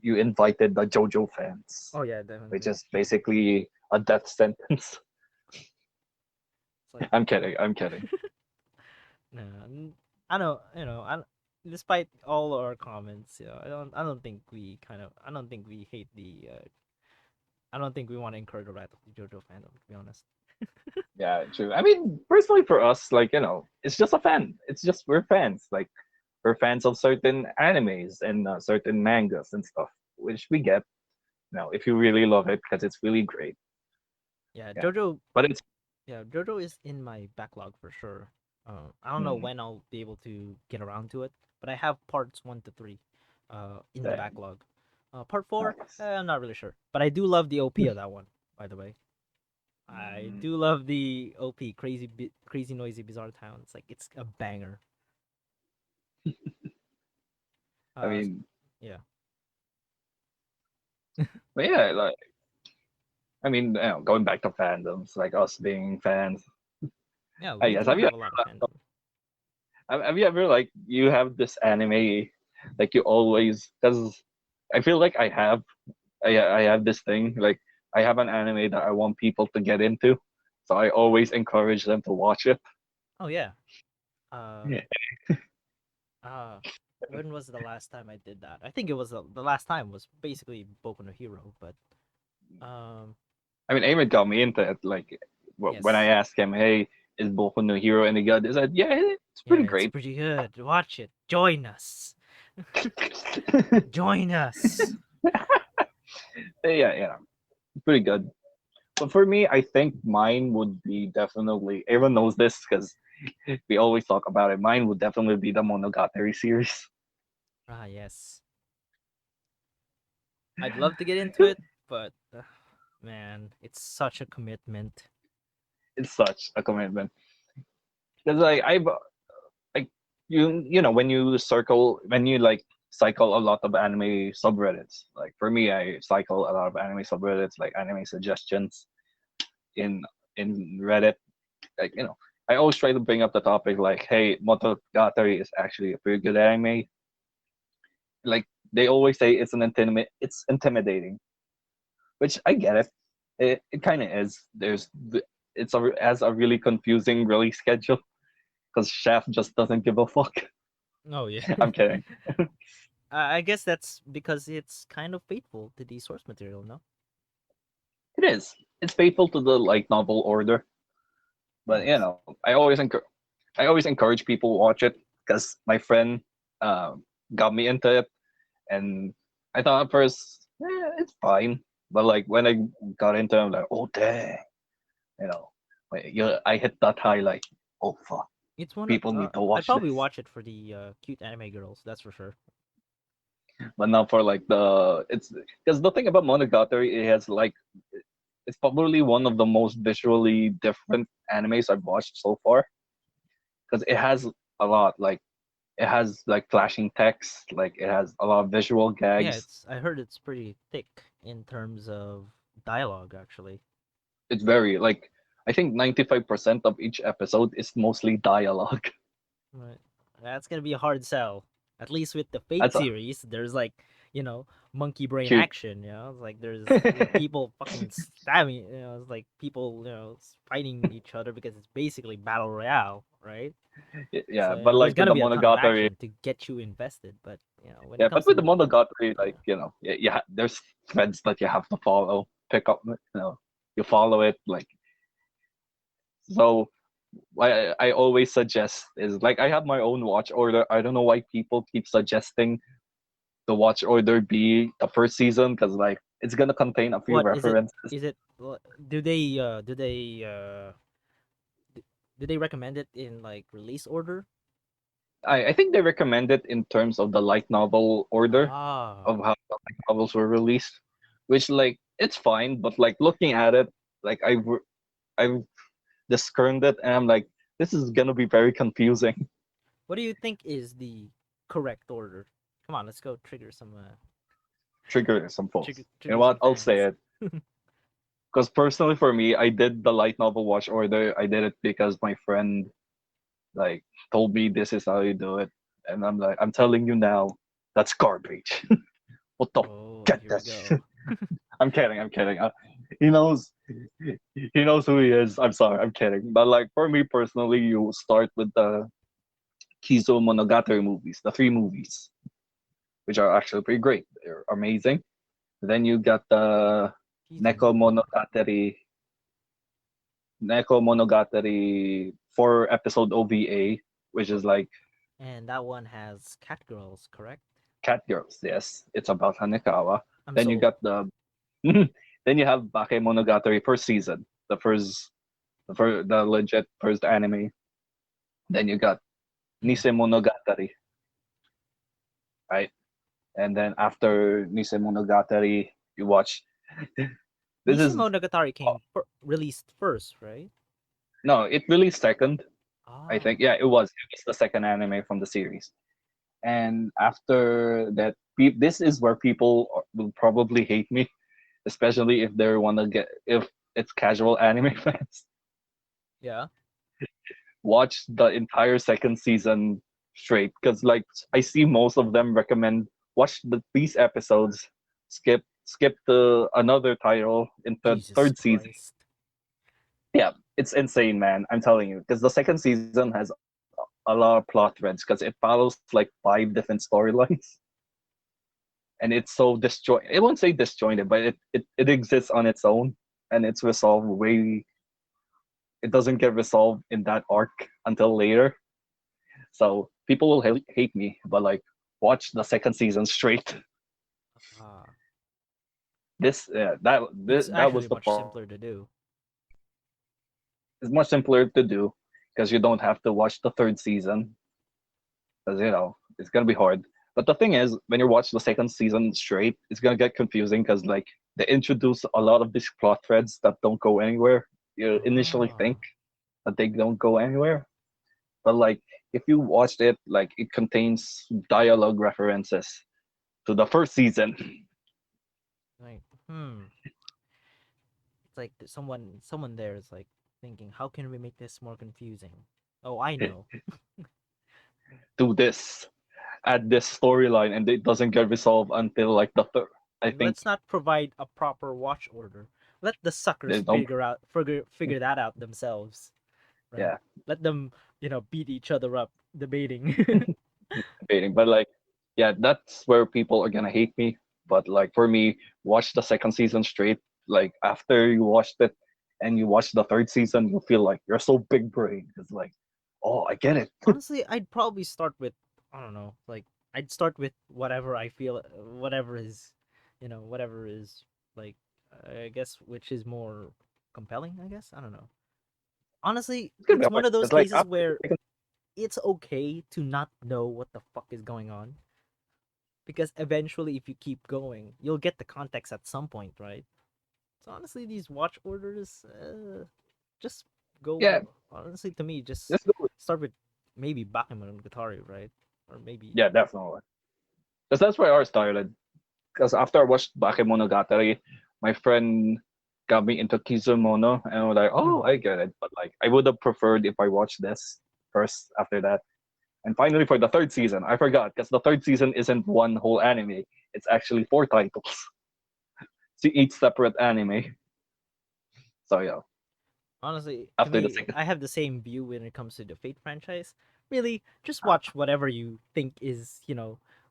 you invited the JoJo fans, Oh yeah, which definitely. is basically a death sentence. It's like I'm kidding. I'm kidding. no, I don't, despite all our comments, I don't think we hate I don't think we want to incur the wrath of the JoJo fandom. To be honest. Yeah, true. I mean, personally for us, like it's just a fan. It's just we're fans. Like we're fans of certain animes and certain mangas and stuff, which we get. If you really love it, because it's really great. Yeah, Yeah, JoJo. but it's Yeah, JoJo is in my backlog for sure. I don't know mm, when I'll be able to get around to it, but I have parts 1 to 3, in the dang, backlog. Part 4, nice. I'm not really sure, but I do love the OP of that one. By the way, I Mm, do love the OP, crazy noisy bizarre town. It's like it's a banger. I Uh, mean, yeah, but yeah, like I mean, going back to fandoms, like us being fans. yeah, I we guess do have a lot of fandom. have you ever like you have this anime like you always because I feel like I have this thing like I have an anime that I want people to get into, so I always encourage them to watch it. Oh yeah. Uh, Yeah. uh, when was the last time I did that? I think it was the last time was basically Boku no Hero, but um, I mean, Aaron got me into it. Like when I yes, asked him, "Hey, is Boku no Hero any good?" He said, "Yeah, it's yeah, pretty it's great." pretty good. Watch it. Join us. Join us. Yeah, yeah, pretty good. But for me, I think mine would be definitely. Everyone knows this because we always talk about it. Mine would definitely be the Monogatari series. Ah, yes. I'd love to get into it, but man, it's such a commitment. It's such a commitment because I've like when you when you like cycle a lot of anime subreddits. Like for me, I cycle a lot of anime subreddits, like anime suggestions in Reddit. Like I always try to bring up the topic like, hey, Monogatari is actually a pretty good anime. Like they always say it's intimidating, which I get it. It kind of is. Has a really confusing release schedule because Shaft just doesn't give a fuck. Oh yeah. I'm kidding. I guess that's because it's kind of faithful to the source material, no? It is. It's faithful to the light novel order, but Yes. I always encourage people to watch it because my friend got me into it, and I thought at first, it's fine, but like when I got into it, I'm like, oh dang, you know, I hit that high, like, oh fuck, It's one of people need to I'd watch probably this. watch it for the cute anime girls, that's for sure. But not for like it's because the thing about Monogatari, it has like it's probably one of the most visually different animes I've watched so far because it has a lot like it has like flashing text, like it has a lot of visual Yeah, gags. it's I heard it's pretty thick in terms of dialogue actually. It's very like I think 95% of each episode is mostly dialogue. Right. That's gonna be a hard sell. At least with the Fate That's a series, there's like, monkey brain cute. action, It's like there's people fucking stabbing, it's like people, fighting each other because it's basically battle royale, right? Yeah, but So there's like with gonna the be a ton of Monogatari, action to get you invested, but when it yeah, comes but to with the Monogatari, like yeah. there's threads that you have to follow, pick up, you follow it like so. I always suggest is like I have my own watch order. I don't know why people keep suggesting the watch order be the first season because like it's gonna contain a few What references. is it d- do they recommend it in like release order? I think they recommend it in terms of the light novel order Ah. of how the light novels were released, which like it's fine, but like looking at it, like I've discerned it, and I'm like, this is gonna be very confusing. What do you think is the correct order? Come on, let's go trigger some Trigger some folks. You know trigger what? some I'll say fans. it because personally for me, I did the light novel watch order. I did it because my friend like told me this is how you do it, and I'm like, I'm telling you now, that's garbage. What the Oh, get here we that go. shit? I'm kidding. I'm kidding. He knows. He knows who he is. I'm sorry. I'm kidding. But like for me personally, you start with the Kizo Monogatari movies, the three movies, which are actually pretty great. They're amazing. Then you got the Neko Kizumo. Monogatari, Neko Monogatari 4 episode OVA, which is like And that one has cat girls, correct? Cat Girls. Yes, it's about Hanekawa. I'm Then you sold. got the then you have Bake Monogatari first season, the legit first anime. Then you got Mm. Nisei Monogatari, right? And then after Nisei Monogatari, you watch. This is Monogatari released first, right? no, it released second, I think. Ah. Yeah, it was. It was the second anime from the series. And after that, this is where people will probably hate me, especially if they wanna get if it's casual anime fans. Yeah. Watch the entire second season straight because like I see most of them recommend watch these episodes, skip the another title in the Jesus third season. Christ. Yeah, it's insane, man. I'm telling you because the second season has a lot of plot threads because it follows like 5 different storylines. And it's so disjoint. It won't say disjointed, but it exists on its own, and it's resolved way. It doesn't get resolved in that arc until later. So people will hate me, but like watch the second season straight. Ah. It's That actually was the much part. simpler to do. It's much simpler to do because you don't have to watch the third season because it's gonna be hard. But the thing is, when you watch the second season straight, it's gonna get confusing because like they introduce a lot of these plot threads that don't go anywhere. You initially think Ah. that they don't go anywhere, but like if you watched it, like it contains dialogue references to the first season. Like, it's like someone there is like thinking, how can we make this more confusing? Oh, I know. Do this, add this storyline, and it doesn't get resolved until like the third. I Like, think let's not provide a proper watch order. Let the suckers they don't. figure that out themselves, right? Yeah, Let them, beat each other up debating. debating, but like yeah, that's where people are gonna hate me. But like for me, watch the second season straight. Like after you watched it and you watch the third season, you feel like you're so big brain. It's like, oh, I get it. Honestly, I'd probably start with, I don't know, like I'd start with whatever I feel, whatever is, whatever is like, I guess which is more compelling. I guess I don't know. Honestly, It's gonna be it's hard. one of those It's like cases after the where second, it's okay to not know what the fuck is going on, because eventually, if you keep going, you'll get the context at some point, right? So honestly, these watch orders, just yeah, go. Honestly, to me, just just do it. start with maybe Bakemonogatari, right? Or maybe Yeah, definitely. Because that's where ours started. Because after I watched Bakemonogatari, my friend got me into Kizumono, and I was like, oh, Mhm. I get it. But like, I would have preferred if I watched this first after that. And finally, for the third season, I forgot because the third season isn't one whole anime. It's actually four titles. See each separate anime. So yeah, Honestly, to after the me, second, I have the same view when it comes to the Fate franchise. Really, just uh, watch whatever you think is,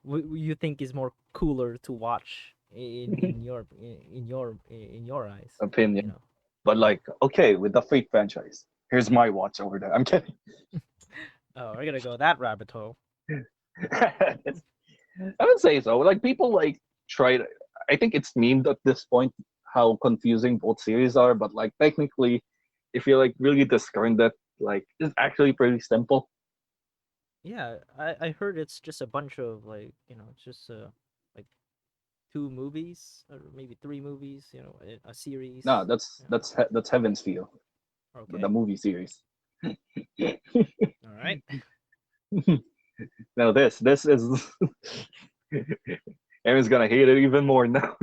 you think is more cooler to watch in your eyes. You opinion. know, But yeah. like, okay, with the Fate franchise, here's my watch over there. I'm kidding. Oh, we're gonna go that rabbit hole. It's- I would say so. Like people like try to. I think it's memed at this point how confusing both series are. But like technically, if you like really discern that, like it's actually pretty simple. Yeah, I heard it's just a bunch of like, it's just like two movies or maybe three movies, a No, series. that's Heaven's Feel, the Okay. movie series. All right. Now this is Aaron's gonna hate it even more now.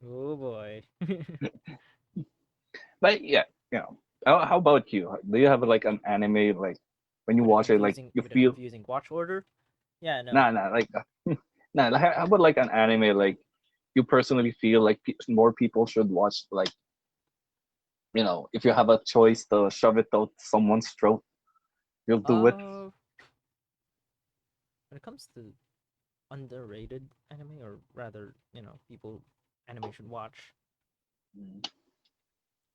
Oh boy. But yeah, you know. How about you? Do you have like an anime like when you watch it like you With a feel confusing watch order. Yeah, no. nah like nah like, how about like an anime like you personally feel like more people should watch like if you have a choice to shove it out someone's throat you'll do it. Uh, when it comes to underrated anime, or rather, people anime should watch.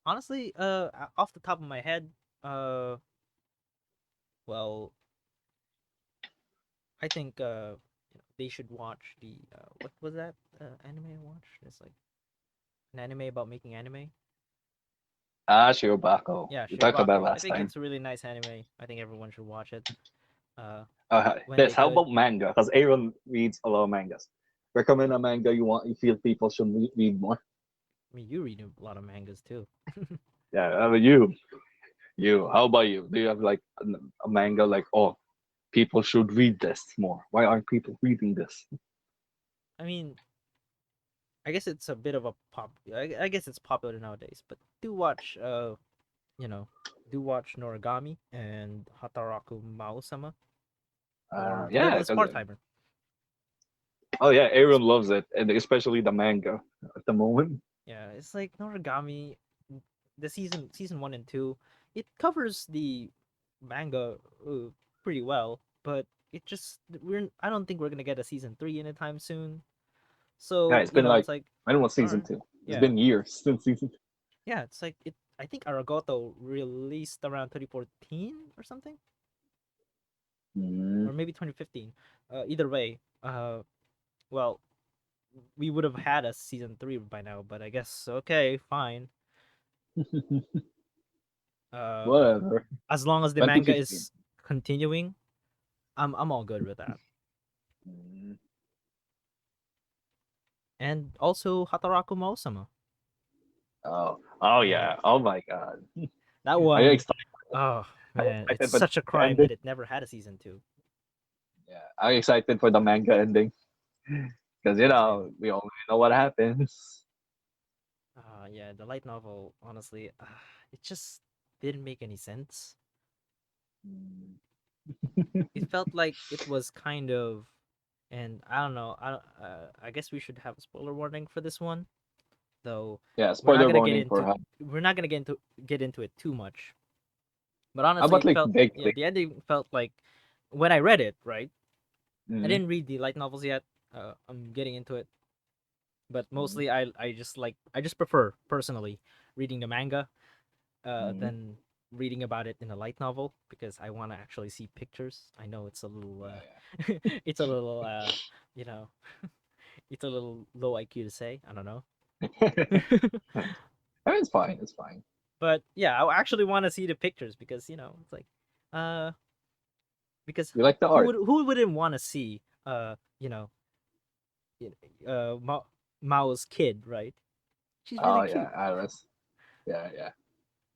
Honestly, off the top of my head, uh, well, I think they should watch the what was that anime I watched? It's like an anime about making anime. Ah, Shirobako. Yeah, We talked about it Shirobako. I last think time. it's a really nice anime. I think everyone should watch it. When This, they how could. about manga? Because Aaron reads a lot of mangas. Recommend a manga you feel people should read more. I mean, you read a lot of mangas too. Yeah, how about you. How about you? Do you have like a manga like, oh, people should read this more? Why aren't people reading this? I mean, I guess it's a bit of a pop. I guess it's popular nowadays. But do watch, you know, do watch Noragami and Hataraku Mao-sama, or Yeah, Limitless 'cause, Part-Timer. oh yeah, Aaron loves it, and especially the manga at the moment. Yeah, it's like Noragami. The season one and two, it covers the manga pretty well, but it just we're I don't think we're gonna get a season three anytime soon. Yeah, So it's been like it's like, I don't know all season right, two. It's yeah, been years since season. yeah. It's like it. I think Aragoto released around 2014 or something, Mm. or maybe 2015. Either way, well, we would have had a season three by now, but I guess okay, fine. Uh, Whatever. as long as the manga 2015. is continuing, I'm all good with that. Mm. And also Hataraku Mausama. Oh Man, yeah. Oh my god. that Are you one, excited? oh Are you man, it's excited for the such a manga crime ending? that it never had a season two. Yeah. Are you excited for the manga ending? Because Me too. we already know what happens. Yeah, the light novel, honestly, it just didn't make any sense. Mm. It felt like it was kind of, and I don't know. I guess we should have a spoiler warning for this one, though. Yeah. We're not Spoiler gonna get warning for into how. we're not gonna get into it too much. But How honestly, about it like felt, yeah, vaguely? the ending felt like when I read it, right? I Mm-hmm. didn't read the light novels yet. I'm getting into it, but mostly I just prefer personally reading the manga Mm-hmm. than reading about it in a light novel because I want to actually see pictures. I know it's a little it's a little you know it's a little low IQ to say. I don't know. Yeah. I mean, it's fine. It's fine. But yeah, I actually want to see the pictures because it's like uh because You like the art? who wouldn't want to see you know Mao's kid, right? She's Oh really yeah, cute. Alice. Yeah, yeah,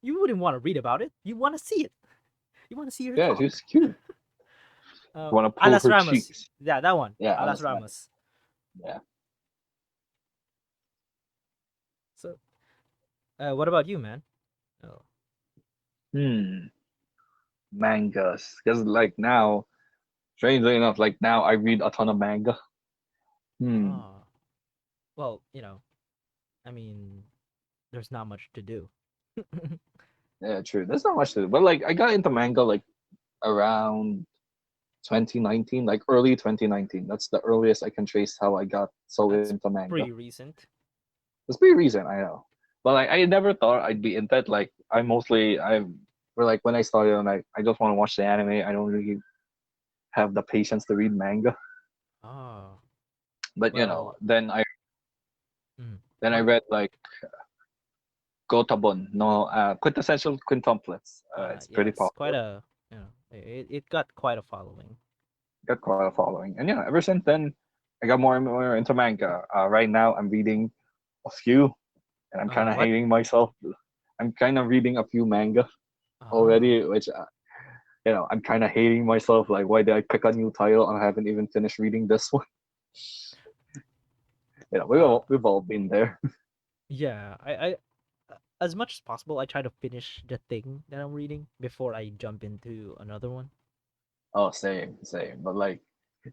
You wouldn't want to read about it. You want to see it. You want to see her yeah. She's talk. cute. Want to pull Alas her Ramos. cheeks? Yeah, that one. Yeah, Alas Alice. Alice. Ramos. Yeah. So, what about you, man? Oh, Hmm. Mangas, because like now, strangely enough, like now I read a ton of manga. Hmm. ah, well, I mean, there's not much to do. Yeah, true. There's not much to do, but like I got into manga like around 2019, like early 2019. That's the earliest I can trace how I got so That's into manga. pretty recent. It's pretty recent, I know. But like I never thought I'd be into it. Like I'm for like when I started and I just want to watch the anime. I don't really have the patience to read manga. Ah, But well, then I what? read like Gotabon, no quintessential quintuplets. It's Yeah, pretty it's quite popular. a it got quite a following. Got quite a following. And yeah, ever since then I got more and more into manga. Right now I'm reading a few and I'm kinda What? hating myself. I'm kind of reading a few manga Ah, already, which I'm kind of hating myself. Like, why did I pick a new title and I haven't even finished reading this one? uh, We've all been there. yeah. I as much as possible, I try to finish the thing that I'm reading before I jump into another one. Oh, same, same. But like,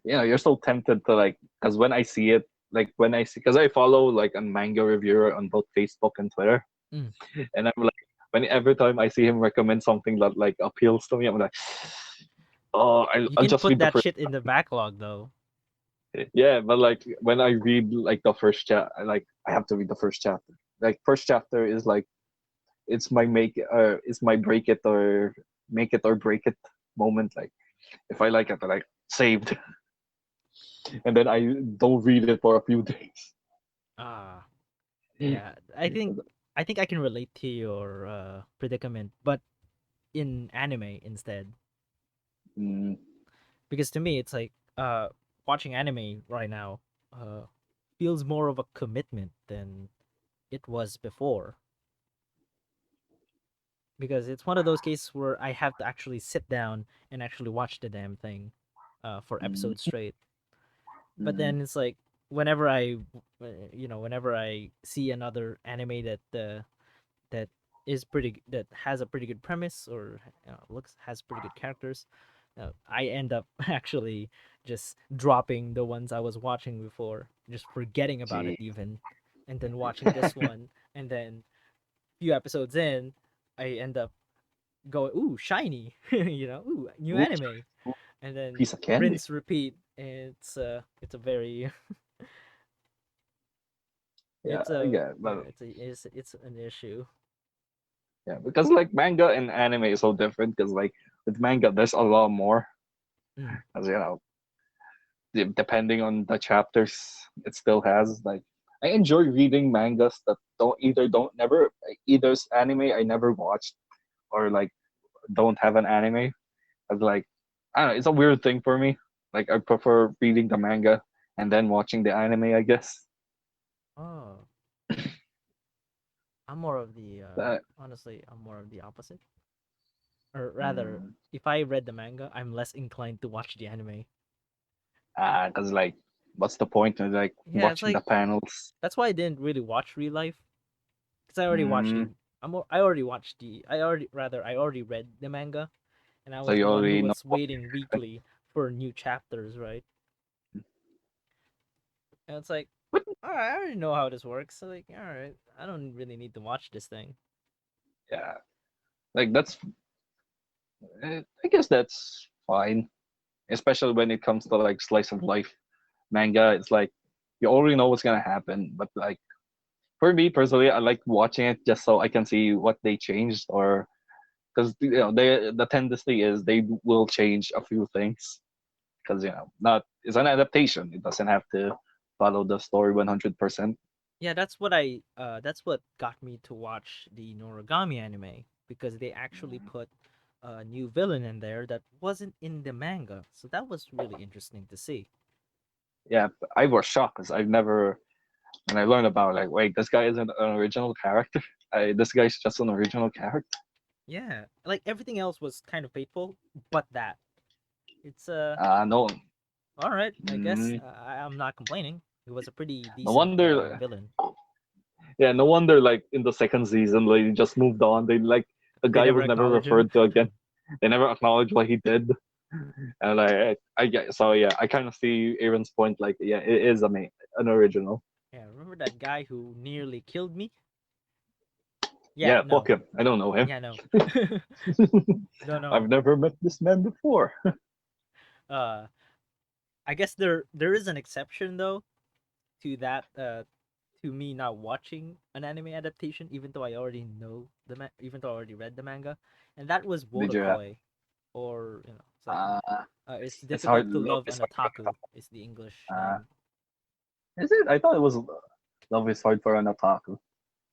you're so tempted to like, because when I see it, like when I see, because I follow like a manga reviewer on both Facebook and Twitter, Mm. and I'm like, when every time I see him recommend something that like appeals to me, I'm like, oh, You I'll can just put read the that first. shit in the backlog though. Yeah, but like when I read like the first chapter, like I have to read the first chapter. Like first chapter is like it's my break it or make it or break it moment. Like if I like it, I like saved, and then I don't read it for a few days. Ah, yeah. I think I can relate to your predicament, but in anime instead. Mm, Because to me, it's like watching anime right now uh feels more of a commitment than it was before. Because it's one of those cases where I have to actually sit down and actually watch the damn thing for episodes mm, straight. But mm, then it's like whenever whenever I see another anime that that has a pretty good premise or looks has pretty good characters, I end up actually just dropping the ones I was watching before, just forgetting about it gee. even, and then watching this one, and then few episodes in, I end up going, ooh, shiny, ooh, new Ooh, anime, and then piece of candy. rinse repeat. And it's a very Yeah, yeah, but it's an issue. yeah, because like manga and anime is so different. Because like with manga, there's a lot more. Mm. As depending on the chapters, it still has like. I enjoy reading mangas that don't never either anime I never watched or like don't have an anime. As like I don't know, it's a weird thing for me. Like I prefer reading the manga and then watching the anime. I guess. Oh, I'm more of the That honestly, I'm more of the opposite. Or rather, mm, if I read the manga, I'm less inclined to watch the anime. because like, what's the point of like Yeah, it's watching the like panels? that's why I didn't really watch real life because I already watched Mm, the. I already watched the. I already read the manga, and I so was you the one who already know was what waiting to expect. weekly for new chapters, right? And it's like, But all right, I already know how this works. So like, all right, I don't really need to watch this thing. yeah, like I guess that's fine. especially when it comes to like slice of life manga. It's like you already know what's gonna happen, but like for me personally, I like watching it just so I can see what they changed, or because the tendency is they will change a few things because not it's an adaptation. It doesn't have to follow the story 100%. Yeah, that's what got me to watch the Noragami anime, because they actually put a new villain in there that wasn't in the manga. So that was really interesting to see. Yeah, I was shocked because I've never and I learned about like wait, this guy isn't an original character. This guy's just an original character. Yeah, like everything else was kind of faithful, but that it's No, all right. I guess mm, I'm not complaining. It was a pretty no decent wonder. villain. Yeah, no wonder. Like in the second season, they just moved on. They like the They guy never was never acknowledge him. referred to again. They never acknowledged what he did. And I get so yeah, I kind of see Aaron's point. Like yeah, it is an original. Yeah, remember that guy who nearly killed me? Yeah, Yeah, fuck no. him. I don't know him. Yeah, no. No, I've no. never met this man before. Uh, I guess there is an exception though to that. To me not watching an anime adaptation, even though I already know even though I already read the manga, and that was Did you? Wotakoi, or it's like Uh, it's it's hard. difficult to Love love is an hard for otaku is the English uh, name. is it? I thought it was love is hard for an otaku.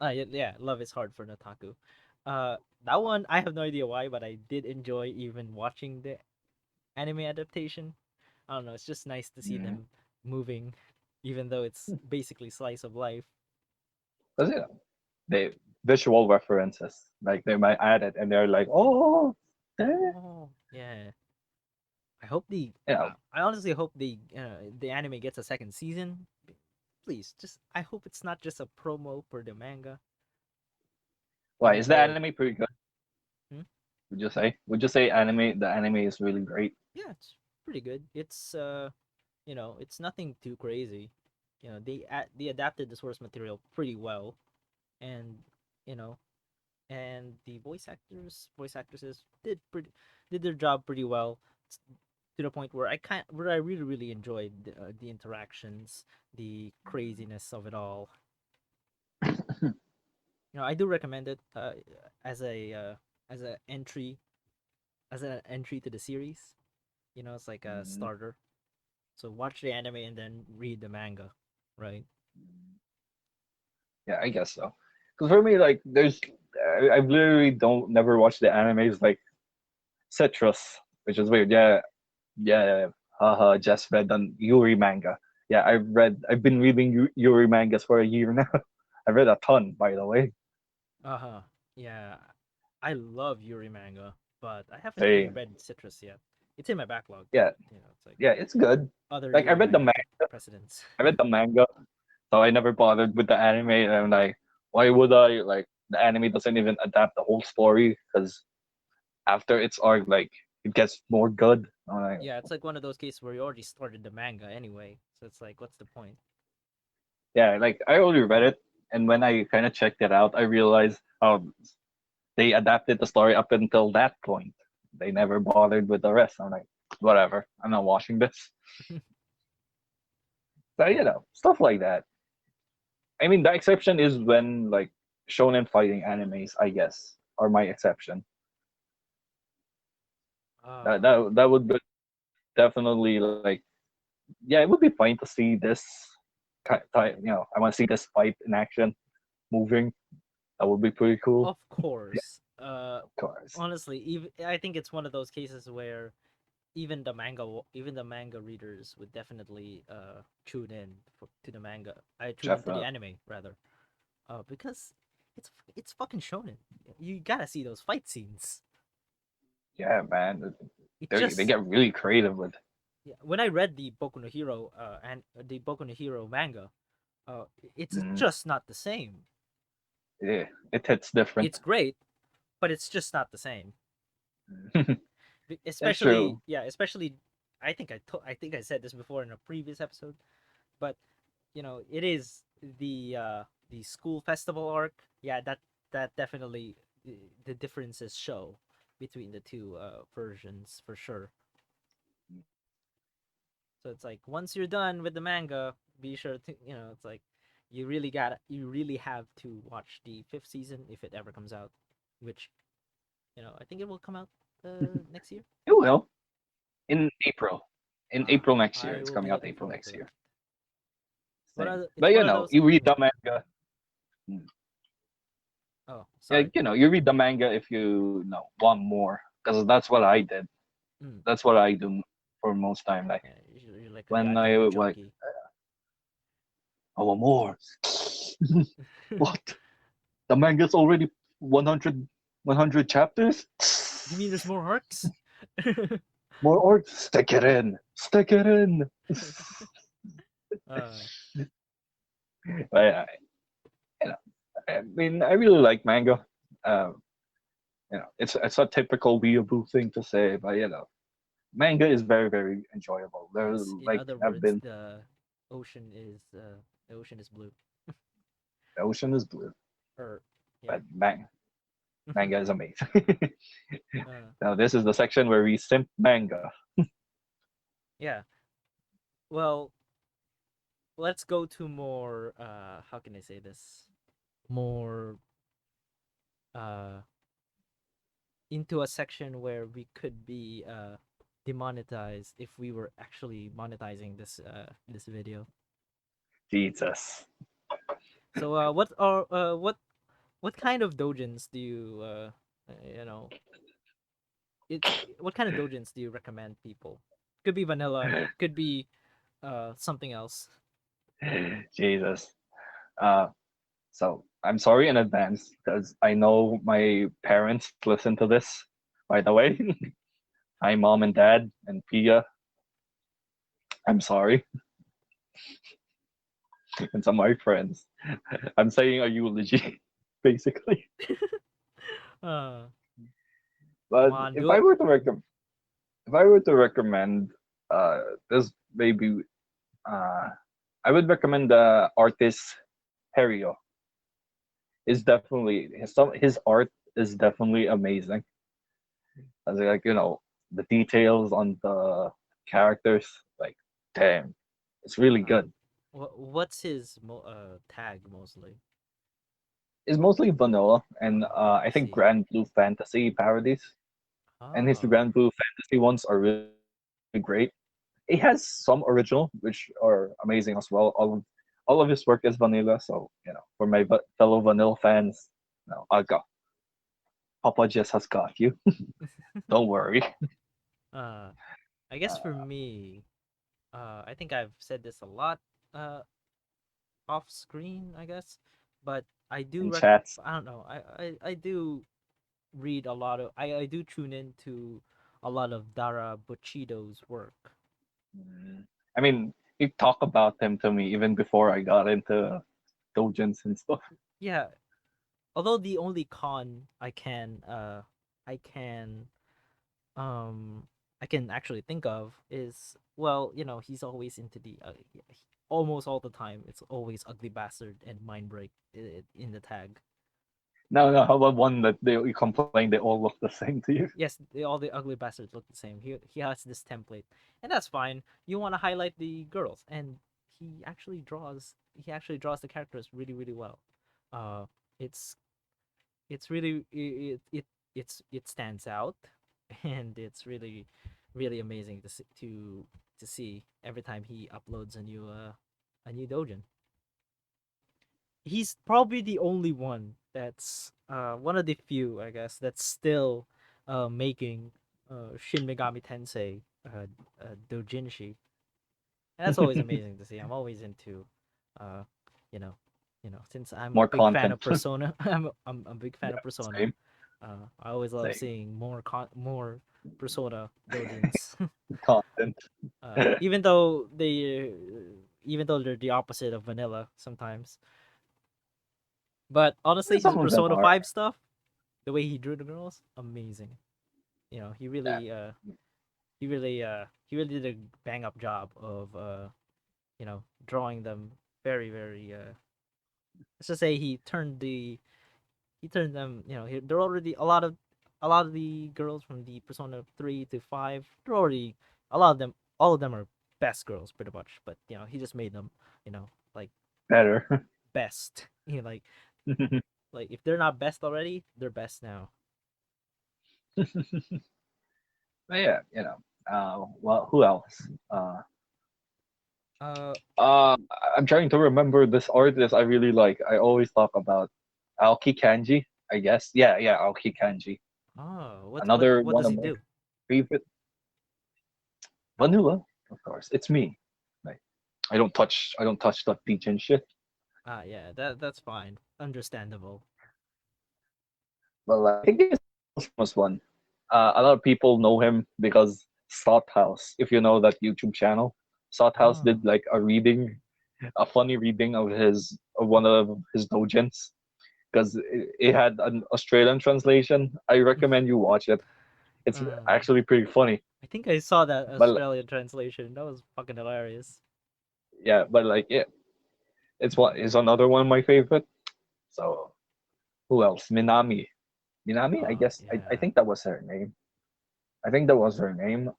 Yeah, yeah, love is hard for an otaku. Uh, that one I have no idea why, but I did enjoy even watching the anime adaptation. I don't know, it's just nice to see Mm. them moving, even though it's basically slice of life. Cause they visual references like they might add it and they're like, oh, eh. Oh, yeah. I hope Yeah. I honestly hope the anime gets a second season. Please, just I hope it's not just a promo for the manga. Why Even is the though, anime pretty good? hmm? Would you say? Would you say anime? The anime is really great. Yeah, it's pretty good. It's it's nothing too crazy. They adapted the source material pretty well, and you know, and the voice actresses did their job pretty well, to the point where I really enjoyed the interactions, the craziness of it all. I do recommend it as a uh, as a entry as an entry to the series. It's like a Mm, starter. So watch the anime and then read the manga, right? yeah, I guess so. Because for me, like, I literally don't never watch the animes like Citrus, which is weird. Yeah, yeah, haha. Just read on Yuri manga. Yeah, I've been reading Yuri mangas for a year now. I read a ton, by the way. Uh-huh. Yeah. I love Yuri manga, but I haven't really Hey, read Citrus yet. It's in my backlog, but yeah, it's like yeah, it's good. other Like Yuri manga precedents. I read the manga, so I never bothered with the anime. And I'm like, why would I? Like, the anime doesn't even adapt the whole story because after its arc, like, it gets more good. I'm like, Yeah, it's like one of those cases where you already started the manga anyway, so it's like, what's the point? yeah, like I already read it, and when I kind of checked it out, I realized they adapted the story up until that point. They never bothered with the rest. I'm like, whatever. I'm not watching this. So Yeah. stuff like that. I mean, the exception is when like shonen fighting animes, I guess, are my exception. Uh, That would be definitely like yeah, it would be fine to see this. I want to see this fight in action, moving. That would be pretty cool. of course. Of course. Honestly, even I think it's one of those cases where even the manga readers would definitely tune in to the manga. I tune into the Definitely. anime rather, because it's fucking shonen. You gotta see those fight scenes. Yeah, man. It They just get really creative with. Yeah, when I read the Boku no Hero and the Boku no Hero manga, it's Mm, just not the same. yeah, it hits different. It's great, but it's just not the same. It's true. Especially I think I said this before in a previous episode, but it is the school festival arc. Yeah, that definitely the differences show between the two versions for sure. So it's like once you're done with the manga, be sure to it's like you really have to watch the fifth season if it ever comes out, which I think it will come out next year. It will in April. In April next year, I it's will be coming out looking April forward to next that. year. Same. It's But one of those. you read the manga. mm, Oh, Yeah, sorry. you read the manga if you know want more, because that's what I did. Mm. That's what I do for most time. Like Yeah, you're like a when I goddamn like, junkie. I want more. What? The manga's already 100, 100 chapters. You mean there's more arcs? More art. Stick it in. Stick it in. uh, But you know, I mean, I really like manga. Um, it's a typical weeaboo thing to say, but manga is very very enjoyable. There, yes. In like, other have words, been ocean is uh, the ocean is blue. the ocean is blue, Or yeah. but manga is amazing. uh, Now this is the section where we simp manga. yeah. Well, let's go to more. How can I say this? More uh into a section where we could be demonetized if we were actually monetizing this video. Jesus. So what kind of dojins do you you know it's what kind of dojins do you recommend people? Could be vanilla, could be something else. Jesus. Uh, so I'm sorry in advance because I know my parents listen to this. By the way, hi mom and dad and Pia. I'm sorry, and some of my friends. I'm saying a eulogy, basically. uh Come But on, if do I it. were to if I were to recommend, this maybe, uh, I would recommend the artist Perio. Is definitely his art is definitely amazing. As like the details on the characters, like damn, it's really uh good. what's his tag mostly? It's mostly vanilla and I I think see. Grand Blue Fantasy parodies, and his Oh. Grand Blue Fantasy ones are really great. He has some original, which are amazing as well. All of his work is vanilla, so for my fellow vanilla fans, I got Papa Jess has got you. Don't worry. uh I guess for me, I think I've said this a lot uh off screen, I guess, but In chats. I don't know. I do read a lot of I do tune into a lot of Dara Bushido's work. Mm. I mean, you talk about him to me even before I got into doujins and stuff. Yeah, although the only con I can um I can actually think of is, well, he's always into the almost all the time it's always ugly bastard and mind break in the tag. No, no, how about one that you complain they all look the same to you? Yes, all the ugly bastards look the same. He has this template, and that's fine. You want to highlight the girls, and he actually draws the characters really really well. Uh, it's it's really it stands out, and it's really really amazing to see every time he uploads a new dojin. He's probably the only one that's one of the few, I guess, that's still making Shin Megami Tensei doujinshi. And that's always amazing to see. I'm always into uh you know since I'm a More big fan content. of Persona. I'm a big fan of Persona. Same, I always love same. seeing more Persona doujins. Content. Even though they're the opposite of vanilla sometimes. But honestly, his Some of them Persona are. 5 stuff, the way he drew the girls, amazing. He Yeah. really did a bang up job of drawing them very very let's just say he turned them, they're already a lot of the girls from the Persona 3 to 5, they're already a lot of them all of them are best girls pretty much, but he just made them, like Better. best. Like if they're not best already, they're best now. But yeah, well, who else? Uh Uh, I'm trying to remember this artist I really like. I always talk about Aoki Kanji, I guess. Yeah, yeah, Aoki Kanji. oh, Another what one does of he my do? favorite. Vanilla, of course. It's me. Like, I don't touch that peach and shit. Ah, yeah, that's fine, understandable. Well, I think he's the most famous one. A lot of people know him because Sot House, if you know that YouTube channel, Sot House Oh, did like a funny reading of one of his doujins because it had an Australian translation. I recommend you watch it. It's uh, actually pretty funny. I think I saw that But Australian translation. That was fucking hilarious. yeah, but like yeah, it's another one of my favorite. So who else? Minami. Minami, I Oh guess. I yeah. think that was her name. I think that was her name.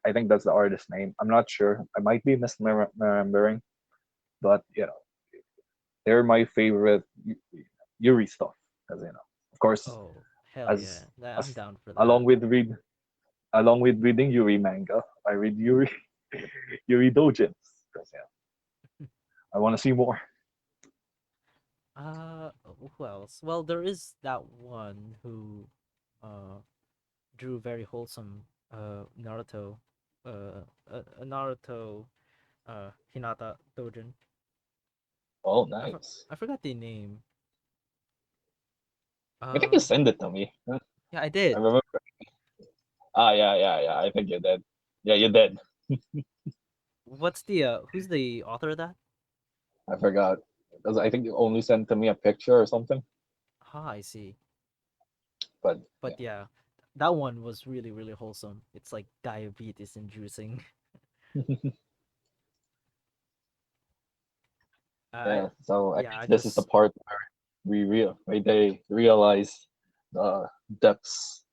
I think that's the artist's name. I'm not sure. I might be misremembering, but they're my favorite Yuri stuff. Because of course, Oh hell as yeah. I'm as down for that. along with reading Yuri manga, I read Yuri Yuri doujins because I want to see more. Who else? Well, there is that one who uh drew very wholesome Naruto a Naruto Hinata Dojin. Oh, I nice. forgot the name. I think you Uh sent it to me. Huh? yeah, I I did. remember. Ah, yeah, yeah, yeah. I think you did. Yeah, you did. What's the who's the author of that? I forgot because I think you only sent to me a picture or something. Ah, I see. But But yeah, that one was really really wholesome. It's like diabetes inducing. I yeah. So I yeah, guess I this is the just part where they realize the depths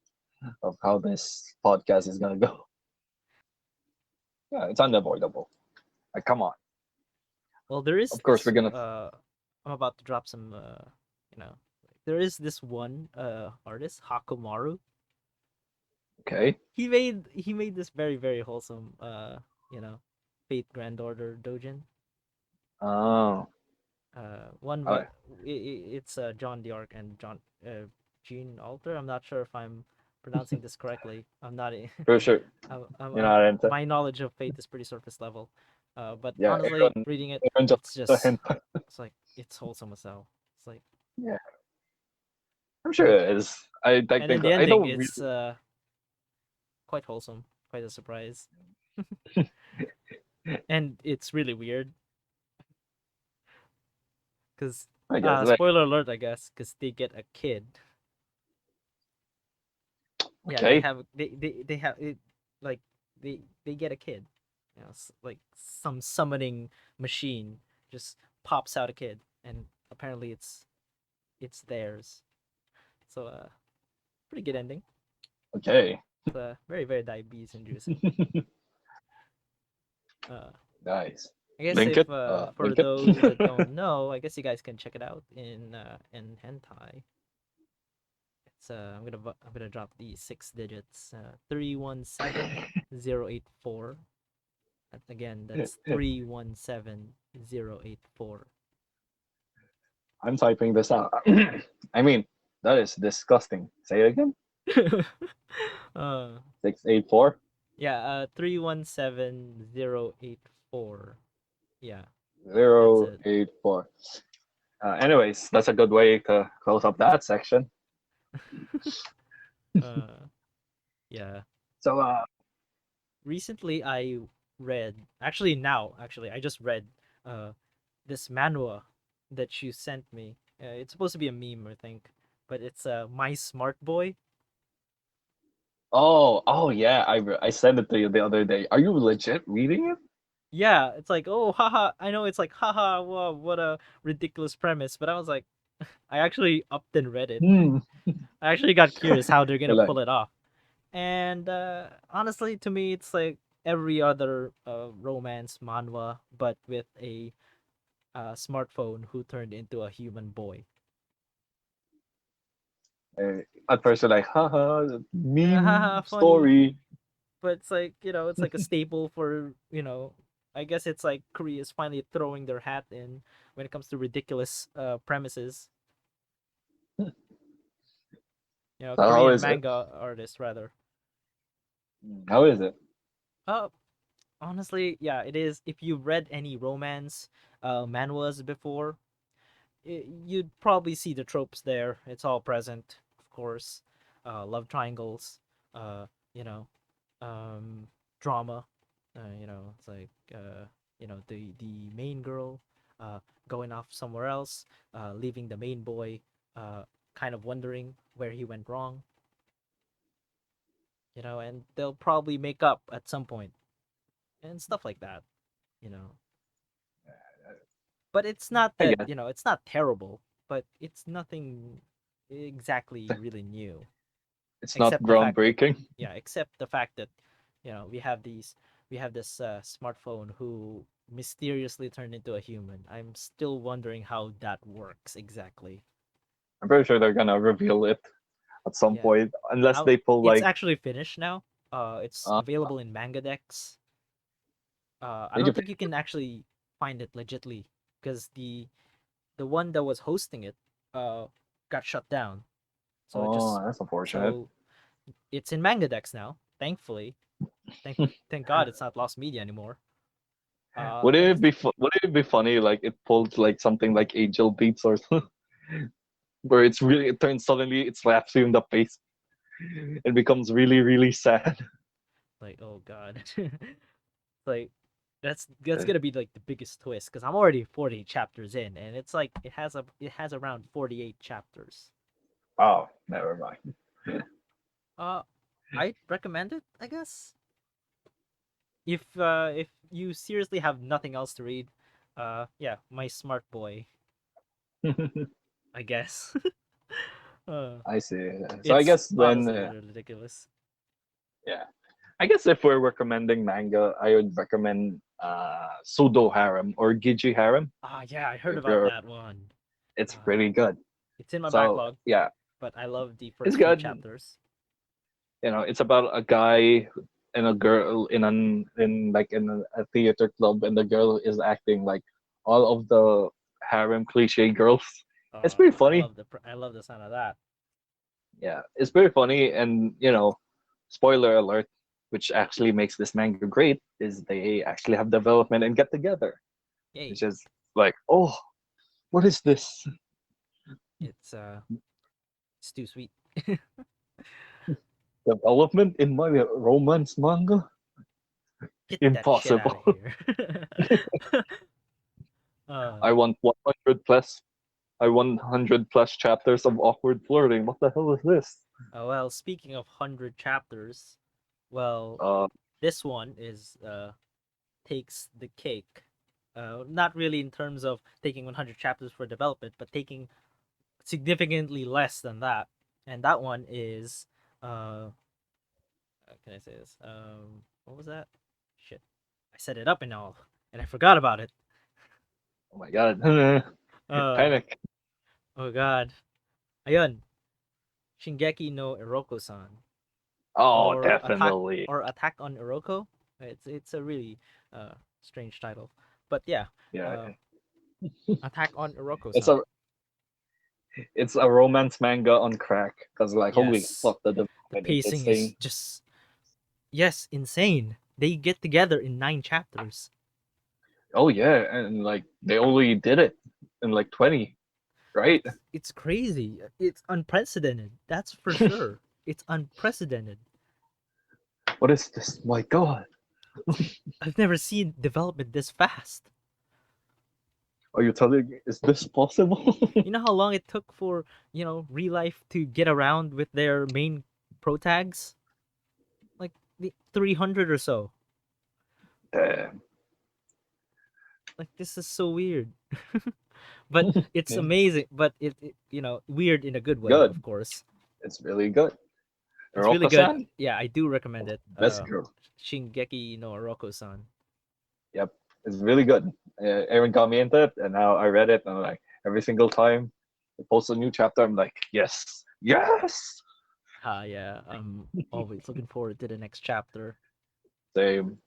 of how this podcast is gonna go. Yeah, it's unavoidable. Like, come on. well there is Of course, we're this gonna. I'm about to drop some there is this one artist Hakumaru. Okay. He made this very very wholesome you know fate granddaughter dojin. Oh, One all by right. it's John Diarc and Gene Alter. I'm not sure if I'm pronouncing this correctly. I'm not. For sure. You're not into. My knowledge of Fate is pretty surface level. But Yeah, honestly, reading it, everyone just it's the just hint. it's like it's wholesome as hell. It's like Yeah, I'm sure it is. I and then think the I ending, don't really. it's quite wholesome, quite a surprise, and it's really weird because I guess like spoiler alert, I guess, because they get a kid. Yeah, okay, they have it like they get a kid. Like some summoning machine just pops out a kid, and apparently it's theirs. So pretty good ending. okay, It's very very diabetes inducing. Uh, nice. I guess Link if it. for Link it. those that don't know, I guess you guys can check it out in hentai. I'm gonna drop the 6 digits 317084. Again, that's 317084. I'm typing this out. I mean, that is disgusting. Say it again. uh 684. yeah, 317084. Yeah, that's Zero it. eight four. Anyways, that's a good way to close up that section. uh yeah. So, Recently I read actually I just read uh this manhwa that you sent me. It's supposed to be a meme, I think, but it's My Smart Boy. oh yeah, I sent it to you the other day. Are you legit reading it? Yeah, it's like, oh, haha. I know it's like, haha, wow, what a ridiculous premise. But I was like, I actually upped and read it. Hmm. I actually got curious how they're gonna Like, pull it off. And honestly, to me, it's like every other romance manhwa, but with a smartphone who turned into a human boy. At first, you're like, haha, Haha, meme funny. story. But it's like, it's like a staple for, I guess it's like Korea's finally throwing their hat in when it comes to ridiculous premises. So how Korean is it? manga artists rather. How is it? Uh, Honestly, yeah, it is. If you've read any romance manhwas before, you'd probably see the tropes there. It's all present, of course. Love triangles, uh, you know, um, drama. It's like the main girl going off somewhere else, leaving the main boy, kind of wondering where he went wrong. And they'll probably make up at some point and stuff like that. You know, but it's not I that guess it's not terrible, but it's nothing exactly really new, it's not except the fact that groundbreaking. we have this smartphone who mysteriously turned into a human. I'm still wondering how that works exactly. I'm pretty sure they're gonna reveal it at some Yeah, point, unless out they pull it's like, actually finished now. It's uh, available in manga decks. I did you don't pay? think you can actually find it legitly because the one that was hosting it uh got shut down. So it just Oh, that's unfortunate. so it's in manga decks now. Thankfully, thank God it's not lost media anymore. And it's Wouldn't it be funny like it pulled like something like Angel Beats or something, where it turns suddenly it slaps you in the face. It becomes really really sad. like, oh God, like that's gonna be like the biggest twist because I'm already 40 chapters in, and it's like it has around 48 chapters. Oh, never mind. Uh, I recommend it, I guess. If you seriously have nothing else to read, yeah, my smart boy, I guess. uh, I see. So I it's guess then, honestly ridiculous. yeah, I guess if we're recommending manga, I would recommend Pseudo Harem or Giji Harem. Ah, yeah, I heard If about you're, that one. it's Uh, pretty good. it's in my So backlog, yeah, but I love the it's first few good. chapters. It's about a guy and a girl in a theater club, and the girl is acting like all of the harem cliche girls. It's pretty funny. I love the sound of that. Yeah, it's pretty funny, and spoiler alert, which actually makes this manga great is they actually have development and get together, which Yay! is like, oh, what is this It's it's too sweet. development in my romance manga? Get that shit out of Impossible. here. uh, I want 100 plus. I 100 plus chapters of awkward flirting. What the hell is this? well, speaking of 100 chapters, well, Uh, this one is takes the cake. Not really in terms of taking 100 chapters for development, but taking significantly less than that. And that one is how can I say this? What was that? Shit, I set it up and all, and I forgot about it. oh my god, Uh, panic. oh God, ayun, Shingeki no Iroko-san, Oh, or definitely. Attack on Iroko. It's a really strange title, but yeah, Yeah, uh, Attack on it's Iroko-san. a it's a romance manga on crack. Cause like, holy Yes, fuck, the the development is pacing is insane. just yes, insane. They get together in 9 chapters. Oh yeah, and like they only did it in like 20, right? It's crazy. It's unprecedented. That's for sure. It's unprecedented. What is this? My god, I've never seen development this fast. are you telling me? Is this possible? You know how long it took for, real life to get around with their main pro tags? Like the 300 or so. Damn. Like this is so weird. But it's amazing, but weird in a good way, Good. of course. It's really good. It's really good. Roko-san, Yeah, I do recommend it. best girl. Shingeki no Roko-san. Yep, it's really good. Aaron got me into it, and now I read it, and I'm like, every single time it posts a new chapter, I'm like, yes, yes. Yeah, I'm always looking forward to the next chapter. Same.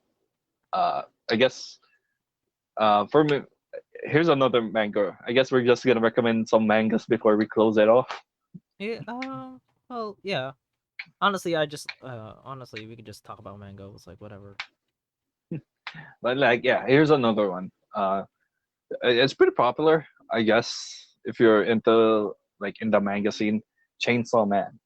I guess for me, here's another manga. I guess we're just gonna recommend some mangas before we close it off. Yeah, well, yeah. Honestly, honestly, we could just talk about manga. It's like whatever. But like, yeah, here's another one. It's pretty popular, I guess, if you're into like in the manga scene. Chainsaw Man.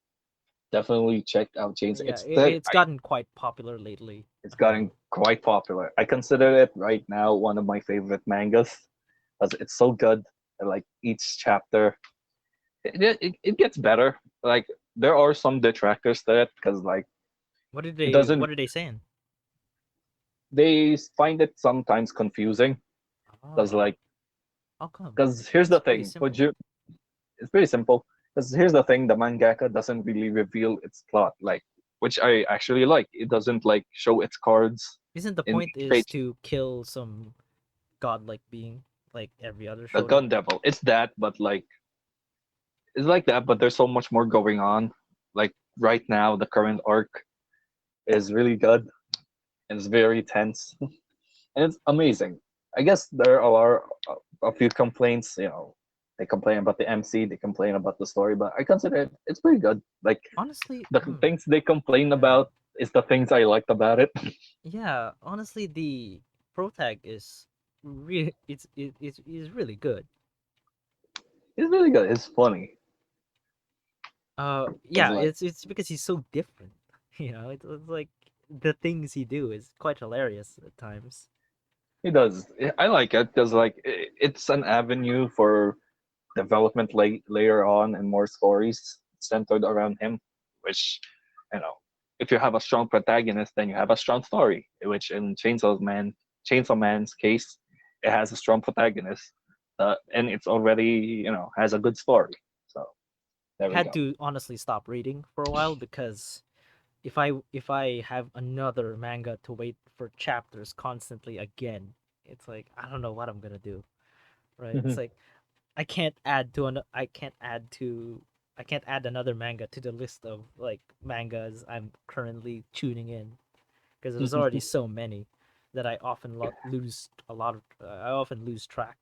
Definitely check out Chainsaw. Yeah, it's I, gotten quite popular lately. it's gotten quite popular. I consider it right now one of my favorite mangas because it's so good. And, like each chapter, it gets better. Like there are some detractors to it because like it doesn't. What are they saying? They find it sometimes confusing because Oh, like how come? because here's It's the pretty thing. Would simple. you? It's pretty simple. Because here's the thing: the mangaka doesn't really reveal its plot, like which I actually like. It doesn't like show its cards Isn't the in point each is page. to kill some godlike being like every other The shonen? gun devil, it's that, but like it's like that, but there's so much more going on. Like right now, the current arc is really good and it's very tense and it's amazing. I guess there are a few complaints. They complain about the MC, they complain about the story, but I consider it's pretty good. Like Honestly, the things they complain yeah, about is the things I liked about it. yeah. Honestly, the protag is really it's is really good. It's really good. It's funny. It's Yeah, like it's because he's so different. It's like the things he do is quite hilarious at times. he does. I like it because like it's an avenue for development later on and more stories centered around him. Which, you know, if you have a strong protagonist, then you have a strong story. Which in Chainsaw Man's case, it has a strong protagonist, and it's already has a good story. So I there we had go. to honestly stop reading for a while because if I have another manga to wait for chapters constantly again, it's like I don't know what I'm gonna do. Right? It's like I can't add another manga to the list of like mangas I'm currently tuning in because there's already so many that I often lose a lot of I often lose track.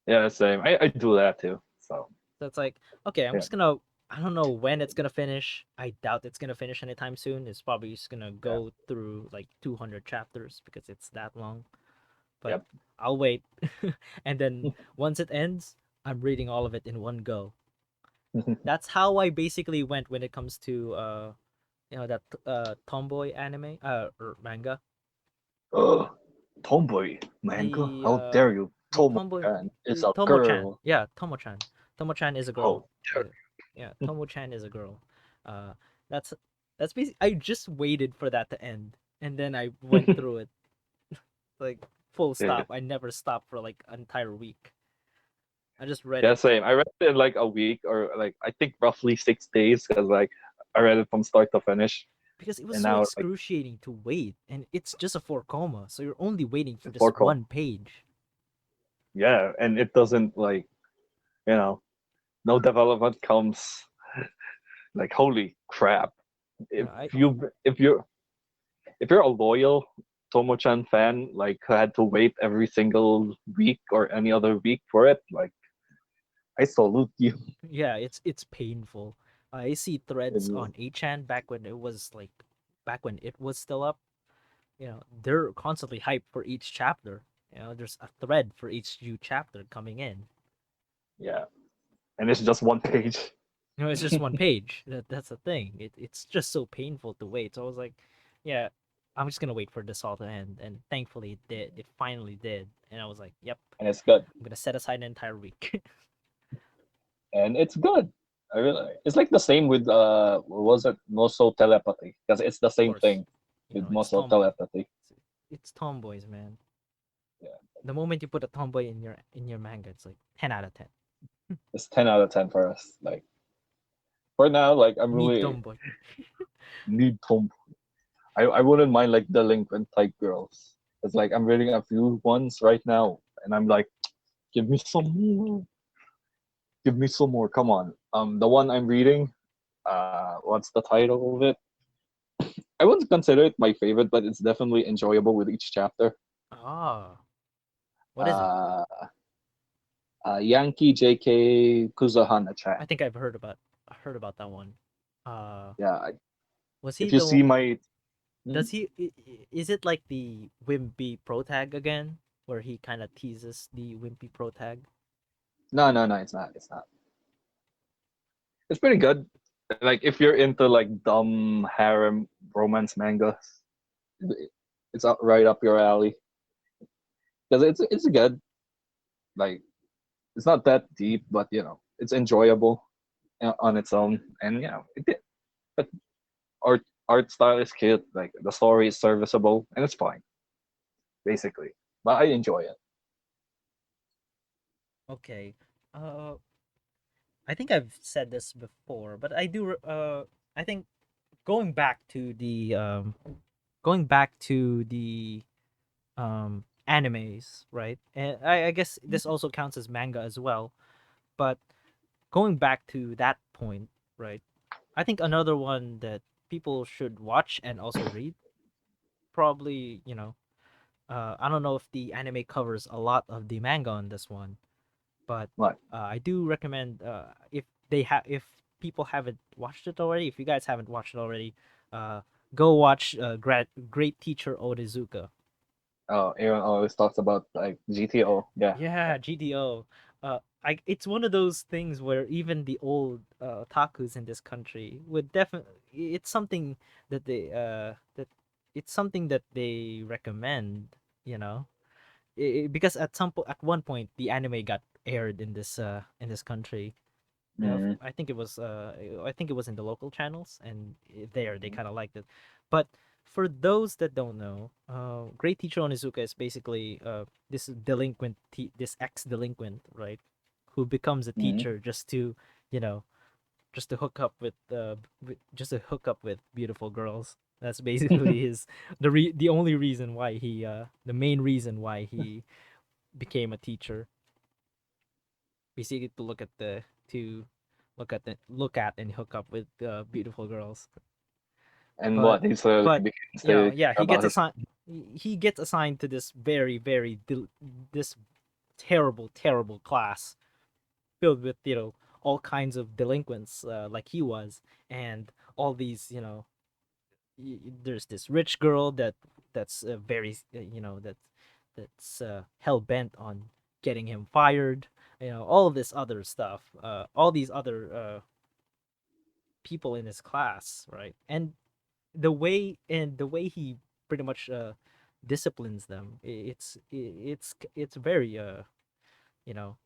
Yeah, same. I do that too. So So it's like, okay, I'm yeah, just gonna. I don't know when it's gonna finish. I doubt it's gonna finish anytime soon. It's probably just gonna yeah, go through like 200 chapters because it's that long. But yep. I'll wait, and then once it ends, I'm reading all of it in one go. That's how I basically went when it comes to that tomboy anime or manga. Ugh, tomboy manga? The How dare you? the tomboy Tomo-chan is a Tomo-chan. girl. Yeah, Tomo-chan. Tomo-chan is a girl. How dare Yeah, Tomo-chan is a girl. Uh, that's that's basically. I just waited for that to end, and then I went you? through it like full Yeah, stop. I never stopped for like an entire week. I just read yeah, it same. I read it in like a week or like I think roughly 6 days because like I read it from start to finish, because it was and so now like excruciating to wait, and it's just a four coma, so you're only waiting for four just com. one page. Yeah, and it doesn't like you know no development comes. Like holy crap! Yeah, If I you if you're a loyal Tomo-chan fan, like who had to wait every single week or any other week for it, like I salute you. yeah, it's painful. I see threads And, on 8chan back when it was still up. They're constantly hyped for each chapter. There's a thread for each new chapter coming in. yeah, and it's just one page. It's just one page. That's the thing. It's just so painful to wait. So I was like, yeah, I'm just gonna wait for this all to end. And thankfully it did. It finally did. And I was like, yep, And it's good. I'm gonna set aside an entire week. And it's good. I really, it's like the same with what was it Moso telepathy because it's the Of same course, thing with it's Moso telepathy. it's tomboys, man. Yeah, The moment you put a tomboy in your manga, it's like 10 out of 10. it's 10 out of 10 for us. Like For now, like I'm Need really tomboy. need Tom. I wouldn't mind like delinquent type girls. It's like I'm reading a few ones right now, and I'm like, give me some more, give me some more. Come on. The one I'm reading, what's the title of it? I wouldn't consider it my favorite, but it's definitely enjoyable with each chapter. Ah, what is it? Uh, Yankee JK Kuzahana I chan. think I heard about that one. Uh, Yeah, was he if you the see one? my, hmm? Does he? Is it like the wimpy pro tag again, where he kind of teases the wimpy pro tag? No, no, no, it's not. It's not. It's pretty good. Like if you're into like dumb harem romance mangas, it's right up your alley. Because it's good. Like it's not that deep, but it's enjoyable on its own, and but art style is cute. Like the story is serviceable, and it's fine basically. But I enjoy it. Okay. Uh, I think I've said this before, but I do. I think going back to the going back to the animes, right? And I guess this also counts as manga as well. But going back to that point, right? I think another one that people should watch and also read, probably, I don't know if the anime covers a lot of the manga on this one, but Like, I do recommend if people haven't watched it already, if you guys haven't watched it already, uh, go watch Great Teacher Onizuka. oh, Aaron always talks about like GTO. Yeah, yeah. Yeah, GDO. It's one of those things where even the old otakus in this country would definitely. It's something that it's something that they recommend. You know, because at one point the anime got aired in this country. Mm-hmm. I think it was in the local channels, and there they kind of liked it. But for those that don't know, Great Teacher Onizuka is basically this ex delinquent, right, who becomes a Mm-hmm. teacher just to, you know, just to hook up with just to hook up with beautiful girls. That's basically the only reason why the main reason why he became a teacher, basically to look at and hook up with beautiful girls. And But what he slowly but begins to yeah, care about his. he gets assigned to this this terrible class filled with all kinds of delinquents like he was, and all these there's this rich girl that's very that's hell bent on getting him fired. All this other stuff, all these other people in his class, right? And the way he pretty much disciplines them, it's very you know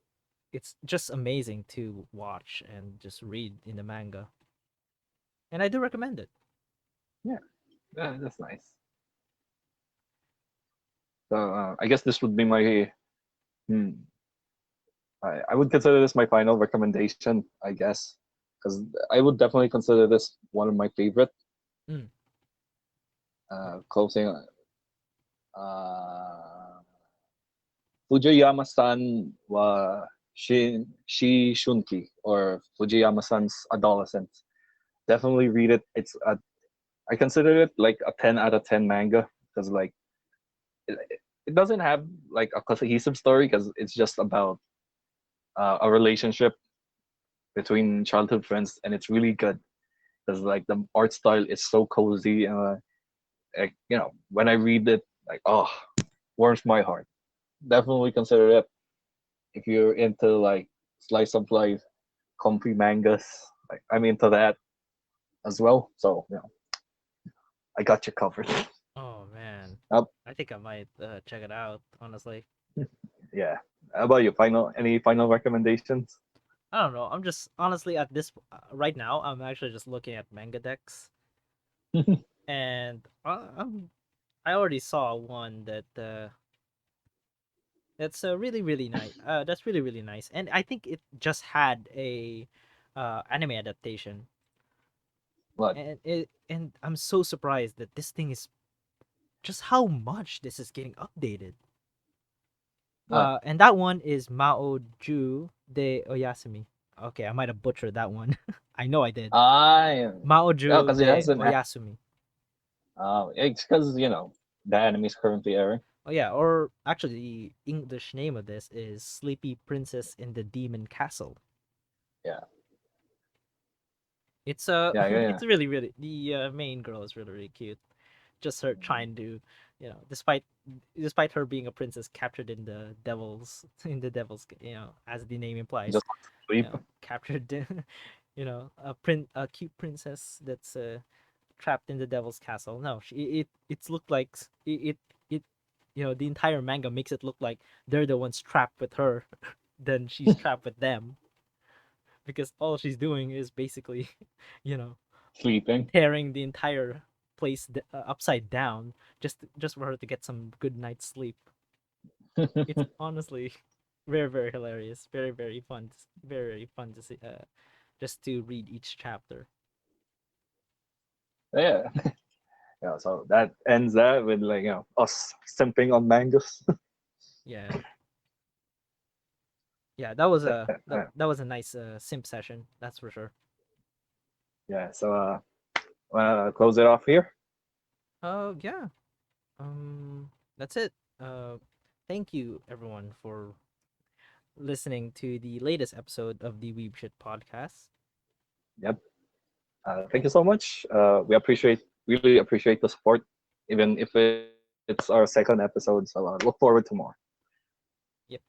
it's just amazing to watch and just read in the manga, and I do recommend it. Yeah, that's nice. So I guess this would be my. Hmm, I would consider this my final recommendation. I guess because I would definitely consider this one of my favorite. Mm. Closing. Uh, Fujiyama-san wa Shunki or Fujiyama-san's Adolescence. Definitely read it. I consider it like a 10 out of 10 manga because like it, it doesn't have like a cohesive story because it's just about a relationship between childhood friends, and it's really good because like the art style is so cozy, and like, when I read it, like, oh, warms my heart. Definitely consider it if you're into like slice of life comfy mangas. Like I'm into that as well, so I got you covered. Oh man, Up, I think I might check it out, honestly. yeah. How about you? Any final recommendations? I don't know, I'm just honestly at this right now I'm actually just looking at manga decks, and I already saw one that's really nice. That's really nice, and I think it just had a anime adaptation. What? and I'm so surprised that this thing is just how much this is getting updated. What? And that one is Mao Ju de Oyasumi. Okay, I might have butchered that one. I know I did. I Mao yeah, Ju because it de has an Oyasumi. it's because the anime is currently airing. Oh yeah, or actually the English name of this is Sleepy Princess in the Demon Castle. Yeah, It's yeah, yeah, yeah. it's really the main girl is really cute. Just her trying to, despite her being a princess captured in the devil's as the name implies, Just want to sleep. captured a cute princess that's trapped in the devil's castle. No, it's looked like it the entire manga makes it look like they're the ones trapped with her, then she's trapped with them because all she's doing is basically you know Sleeping. tearing the entire place upside down just for her to get some good night's sleep. It's honestly very hilarious, very fun, very fun to see. Just to read each chapter. Yeah, yeah. So that ends that with us simping on mangoes. Yeah, yeah. That was a that, Yeah, that was a nice simp session. That's for sure. yeah. So close it off here. Yeah. That's it. Thank you everyone for listening to the latest episode of the Weebshit podcast. Yep. Thank Thank you so much. We really appreciate the support, even if it's our second episode. So look forward to more.